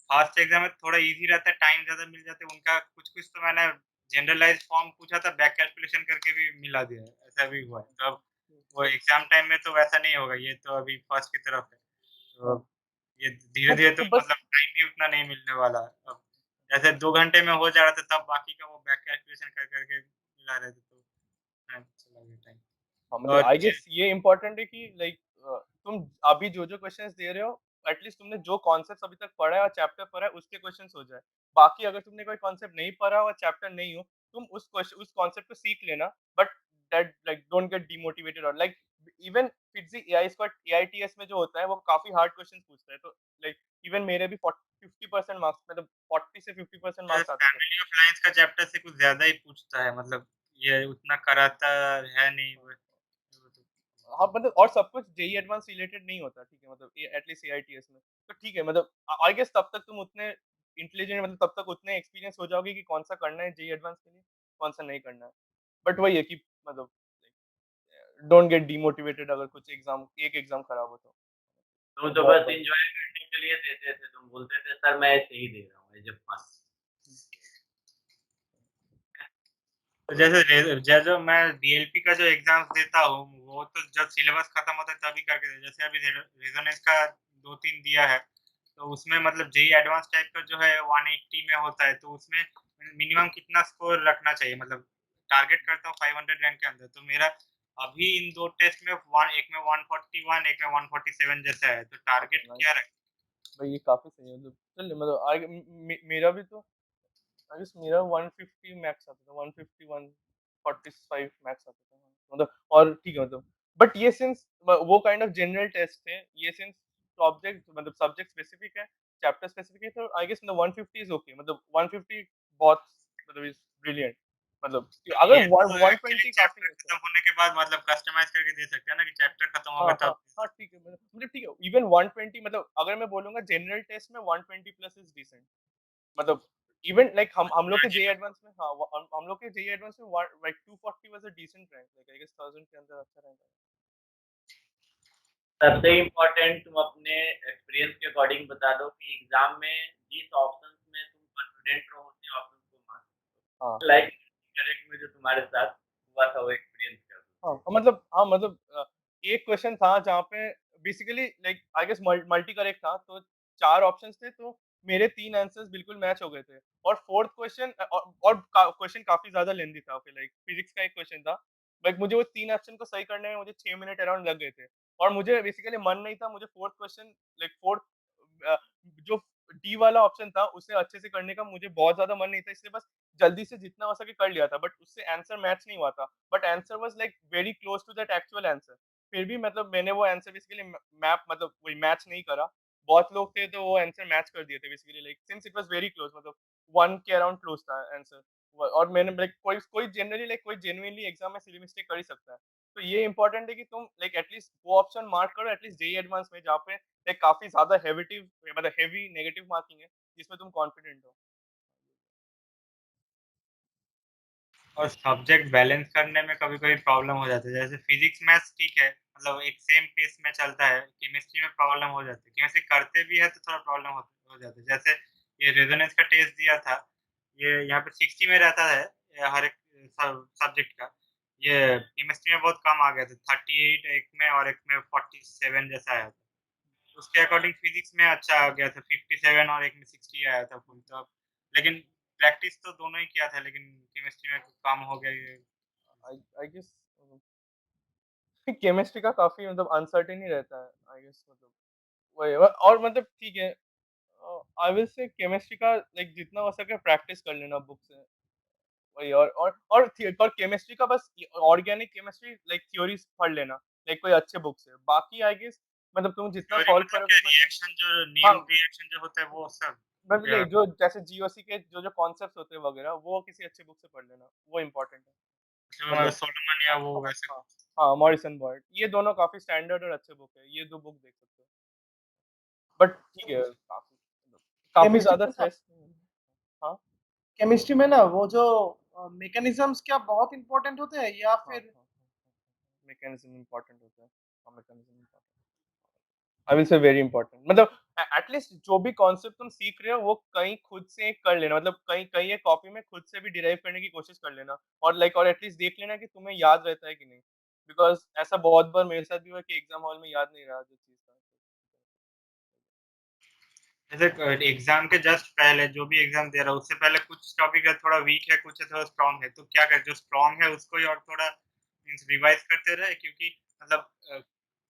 फर्स्ट एग्ज़ाम में थोड़ा ईज़ी रहता है, टाइम ज़्यादा मिल जाता है, उनका कुछ-कुछ तो मैंने जनरलाइज़्ड फॉर्म पूछा था, बैक कैलकुलेशन करके भी मिला दिया है, ऐसा भी हुआ है। तो अब वो एग्ज़ाम टाइम में तो वैसा नहीं होगा, ये तो अभी फर्स्ट की तरफ है। तो हाँ। ये हाँ, धीरे-धीरे तो तो बस मतलब टाइम भी उतना नहीं मिलने वाला है। अब जैसे 2 घंटे में हो जा रहा था, तब बाकी का वो बैक कैलकुलेशन कर के मिला रहे थे, तो चला गया टाइम। हाँ, मतलब और आई गेस ये इम्पोर्टेंट है कि लाइक तुम अभी जो-जो क्वेश्चंस दे रहे हो, एटलीस्ट तुमने जो कॉन्सेप्ट्स अभी तक पढ़ा है और चैप्टर पढ़ा है, उसके क्वेश्चंस हो जाए। बाकी अगर तुमने कोई कॉन्सेप्ट नहीं पढ़ा और चैप्टर नहीं हो, तुम उस कॉन्सेप्ट को सीख लेना, but that like don't get demotivated, और like even FIITJEE AI squad AITS में जो होता है, वो काफ़ी हार्ड क्वेश्चंस पूछता है, तो लाइक इवन मेरे भी 50% मार्क्स, मतलब 40 से 50% मार्क्स आते थे। फैमिली ऑफ लाइन्स का चैप्टर से कुछ ज़्यादा ही पूछता है, मतलब ये उतना कराता है नहीं वो। हाँ, मतलब और सब कुछ जेईई एडवांस रिलेटेड नहीं होता, ठीक है, मतलब ये एटलीस्ट एआईटीएस में। तो ठीक है, मतलब आई गेस तब तक तुम उतने इंटेलिजेंट, मतलब तब तक उतने एक्सपीरियंस हो जाओगे कि कौन-सा करना है जेईई एडवांस के लिए, कौन-सा नहीं करना है। बट वही है कि मतलब डोंट गेट डिमोटिवेटेड अगर कुछ एक एग्ज़ाम खराब हो तो। तुम वो तो बहुत बस बड़ी एन्जॉय करने के लिए देते थे, तुम बोलते थे सर मैं ऐसे ही दे रहा हूँ एज़ अ फन। तो जैसे मैं डीएलपी का जो एग्जाम्स देता हूँ वो तो जब सिलेबस खत्म होता है तभी करके जैसे अभी रेजोनेंस का 2-3 दिया है तो उसमें मतलब जेई एडवांस टाइप का जो है 180 में होता है तो उसमें मिनिमम कितना स्कोर रखना चाहिए मतलब टारगेट करता हूँ 500 रैंक के अंदर तो मेरा अभी इन 2 टेस्ट में एक में 141 एक में 147 जैसा है तो टारगेट नाइस क्या रखें? भाई, ये काफी सही है। मतलब चल मतलब मेरा भी तो आई गेस मेरा 150 मैक्स आता था, 150 145 मैक्स आता था मतलब। और ठीक है मतलब, बट ये सिंस वो काइंड ऑफ जनरल टेस्ट थे, ये सिंस ऑब्जेक्ट मतलब सब्जेक्ट स्पेसिफिक है, चैप्टर स्पेसिफिक है, तो आई गेस मतलब 150 इज ओके, मतलब 150 बहुत मतलब इज ब्रिलियंट, मतलब कि अगर ये तो एक्चुअली 120 काफी चैप्टर है खत्म होने के बाद मतलब कस्टमाइज करके दे सकते हैं ना कि चैप्टर खत्म हाँ होगा हाँ तब हाँ ठीक है, मतलब ठीक है, इवन 120 मतलब अगर मैं बोलूंगा जनरल टेस्ट में 120 प्लस इज डिसेंट, मतलब इवन लाइक हम लोग के जे एडवांस में, हाँ हम लोग के जे एडवांस में like 240 was a decent rank, like I guess 1000 के अंदर अच्छा रैंक है। सबसे इम्पोर्टेंट तुम अपने एक्सपीरियंस के अकॉर्डिंग बता दो कि एग्जाम में जिस ऑप्शंस में तुम कॉन्फिडेंट रहो उसी ऑप्शंस को मार्क हाँ लाइक करेक्ट में जो तुम्हारे साथ हुआ था वो एक्सपीरियंस कर दो। हाँ मतलब एक क्वेश्चन था जहाँ पे basically like I guess multi correct था, तो 4 ऑप्शंस थे, तो मेरे 3 आंसर्स बिल्कुल मैच हो गए थे, और फोर्थ क्वेश्चन और क्वेश्चन काफी ज्यादा लेंथी था, ओके लाइक फिजिक्स का एक क्वेश्चन था, लाइक मुझे वो 3 ऑप्शन को सही करने में मुझे 6 मिनट अराउंड लग गए थे, और मुझे बेसिकली मन नहीं था, मुझे फोर्थ क्वेश्चन लाइक फोर्थ जो डी वाला ऑप्शन था उसे अच्छे से करने का मुझे बहुत ज्यादा मन नहीं था, इसलिए बस जल्दी से जितना हो सके कर लिया था, बट उससे आंसर मैच नहीं हुआ था, but answer was like very close to that actual answer. फिर भी मतलब मैंने वो आंसर बेसिकली मैप मतलब वही मैच नहीं करा, बहुत लोग थे तो वो आंसर मैच कर दिए थे basically, like since it was very close, मतलब 1 के अराउंड क्लोज था आंसर। और मैंने लाइक कोई कोई जनरली लाइक कोई जेन्युइनली एग्जाम में सिली मिस्टेक कर ही सकता है, तो ये इंपॉर्टेंट है कि तुम लाइक एटलीस्ट वो ऑप्शन मार्क करो एटलीस्ट जेई एडवांस में, जहाँ पे लाइक काफी ज्यादा हेविटिव मतलब हेवी नेगेटिव मार्किंग है, जिसमें तुम कॉन्फिडेंट हो। और सब्जेक्ट बैलेंस करने में कभी-कभी प्रॉब्लम हो जाती है। जैसे फिजिक्स, मैथ्स ठीक है, मतलब एक सेम पेस में चलता है। केमिस्ट्री में प्रॉब्लम हो जाती है। केमिस्ट्री करते भी हैं तो थोड़ा प्रॉब्लम हो जाती है। जैसे ये रेजोनेंस का टेस्ट दिया था, ये यहाँ पे 60 में रहता है हर एक सब्जेक्ट का। ये केमिस्ट्री में बहुत कम आ गया था, 38 एक में और एक में 47 जैसा आया था। उसके अकॉर्डिंग फिजिक्स में अच्छा आ गया था, 57 और एक में 60 आया था फुल, तो अब लेकिन प्रैक्टिस तो दोनों ही किया था, लेकिन केमिस्ट्री में कम हो गया ये। आई गेस केमिस्ट्री का काफी मतलब अनसर्टेन ही रहता है, आई गेस मतलब वही और मतलब ठीक है, आई विल से केमिस्ट्री का लाइक जितना हो सके प्रैक्टिस कर लेना बुक से, वही और केमिस्ट्री का बस ऑर्गेनिक केमिस्ट्री लाइक थ्योरीज पढ़ लेना, लाइक कोई अच्छे बुक से, बाकी आई गेस मतलब तुम जितना थ्योरी सॉल्व मतलब करोगे क्या, क्वेश्चन। रिएक्शन जो हाँ नेम रिएक्शन जो होता है वो सब मतलब या ये जो जैसे जीओसी के जो जो कॉन्सेप्ट्स होते हैं वगैरह, वो किसी अच्छे बुक से पढ़ लेना, वो इम्पोर्टेंट है मतलब। सोलोमन या वो हाँ वैसे हाँ हाँ मॉरिसन बर्ड, ये दोनों काफी स्टैंडर्ड और अच्छे बुक है, ये 2 बुक देख सकते हो, बट ठीक है काफी मतलब काफी केमिस्ट्री ज्यादा में ना स्ट्रेस। हाँ केमिस्ट्री में ना वो जो मैकेनिज्म्स क्या बहुत इंपॉर्टेंट होते हैं या हाँ फिर हाँ मैकेनिज्म इम्पोर्टेंट होता है, हाँ मैकेनिज्म इम्पोर्टेंट, आई विल से वेरी इंपॉर्टेंट, मतलब एटलीस्ट जो भी कॉन्सेप्ट तुम सीख रहे हो वो कहीं खुद से कर लेना, मतलब कहीं कहीं एक कॉपी में खुद से भी डिराइव करने की कोशिश कर लेना, और लाइक और एटलीस्ट देख लेना कि तुम्हें याद रहता है कि नहीं, बिकॉज ऐसा बहुत बार मेरे साथ भी हुआ कि एग्जाम हॉल में याद नहीं रहा जो चीज था। जैसे एग्जाम के जस्ट पहले जो भी एग्जाम दे रहा है उससे पहले कुछ टॉपिक है थोड़ा वीक है, कुछ है थोड़ा स्ट्रांग है, तो क्या करें जो स्ट्रांग है उसको ही और थोड़ा मीन्स रिवाइज करते रहे, क्योंकि मतलब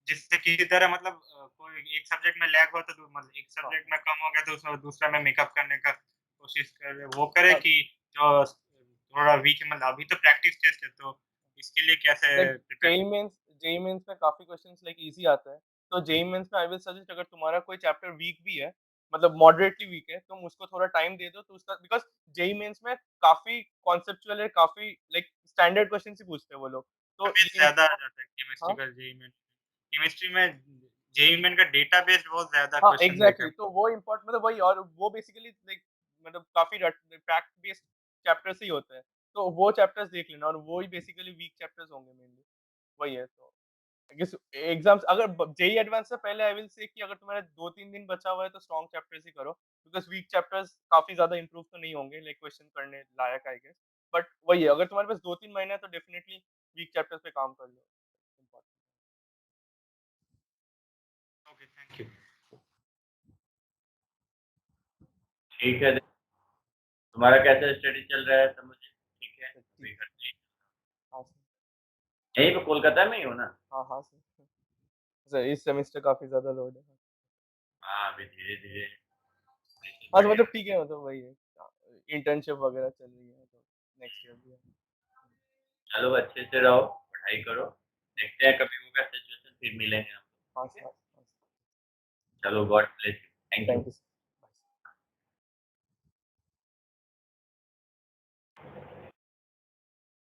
जिससे किसी तरह मतलब कोई एक सब्जेक्ट में लैग हो तो मतलब एक हाँ सब्जेक्ट में कम हो गया तो उसमें दूसरा में मेकअप करने का कोशिश करे, वो करे हाँ कि जो थोड़ा वीक है, मतलब अभी तो प्रैक्टिस टेस्ट है तो इसके लिए कैसे लाइक प्रिपेयर। जेई मेंस में काफी क्वेश्चंस लाइक इजी आते हैं, तो जेई मेंस में आई विल सजेस्ट अगर तुम्हारा कोई चैप्टर वीक भी है, मतलब मॉडरेटली वीक है, तुम उसको थोड़ा टाइम दे दो, तो उसका बिकॉज जेई मेंस में काफी कॉन्सेप्चुअल है, काफी लाइक स्टैंडर्ड क्वेश्चन ही पूछते हैं वो लोग, तो बेस ये ज्यादा आ जाता है केमिस्ट्री हाँ का जेईई में। केमिस्ट्री में जेईई में का डेटा बेस्ड बहुत ज्यादा हाँ क्वेश्चन देखा एग्जैक्टली है। तो वो इम्पोर्ट मतलब वही, और वो बेसिकली लाइक मतलब काफी फैक्ट बेस्ड चैप्टर्स ही होते हैं, तो वो चैप्टर्स देख लेना, और वो ही बेसिकली वीक चैप्टर्स होंगे मेनली, वही है तो आई गेस एग्जाम्स अगर जेई एडवांस से पहले आई विल से कि अगर तुम्हारा 2-3 दिन बचा हुआ है तो स्ट्रॉन्ग चैप्टर्स ही करो, बिकॉज़ वीक चैप्टर्स काफी ज्यादा इंप्रूव तो नहीं होंगे लाइक क्वेश्चन करने लायक आई गेस, बट वही है, अगर तुम्हारे पास 2-3 महीने है तो डेफिनिटली वीक चैप्टर्स पे काम कर लो। Okay, thank you. ठीक है, तुम्हारा कैसा स्टडी चल रहा है सब मुझे ठीक है? अभी घर पे ही? हाँ सर। यहीं पे कोलकाता में ही हो ना? हाँ सर। सर इस सेमेस्टर काफ़ी ज़्यादा लोड है। हाँ, अभी धीरे-धीरे हाँ, तो बढ़िया। मतलब ठीक है, मतलब वही है, इंटर्नशिप वगैरह चल रही है, तो नेक्स्ट ईयर भी है। चलो अच्छे से रहो, पढ़ाई करो, देखते हैं कभी होगा सिचुएशन फिर मिलेंगे हम। हाँ सर, हाँ सर। चलो God bless you, thank you. Thank you sir.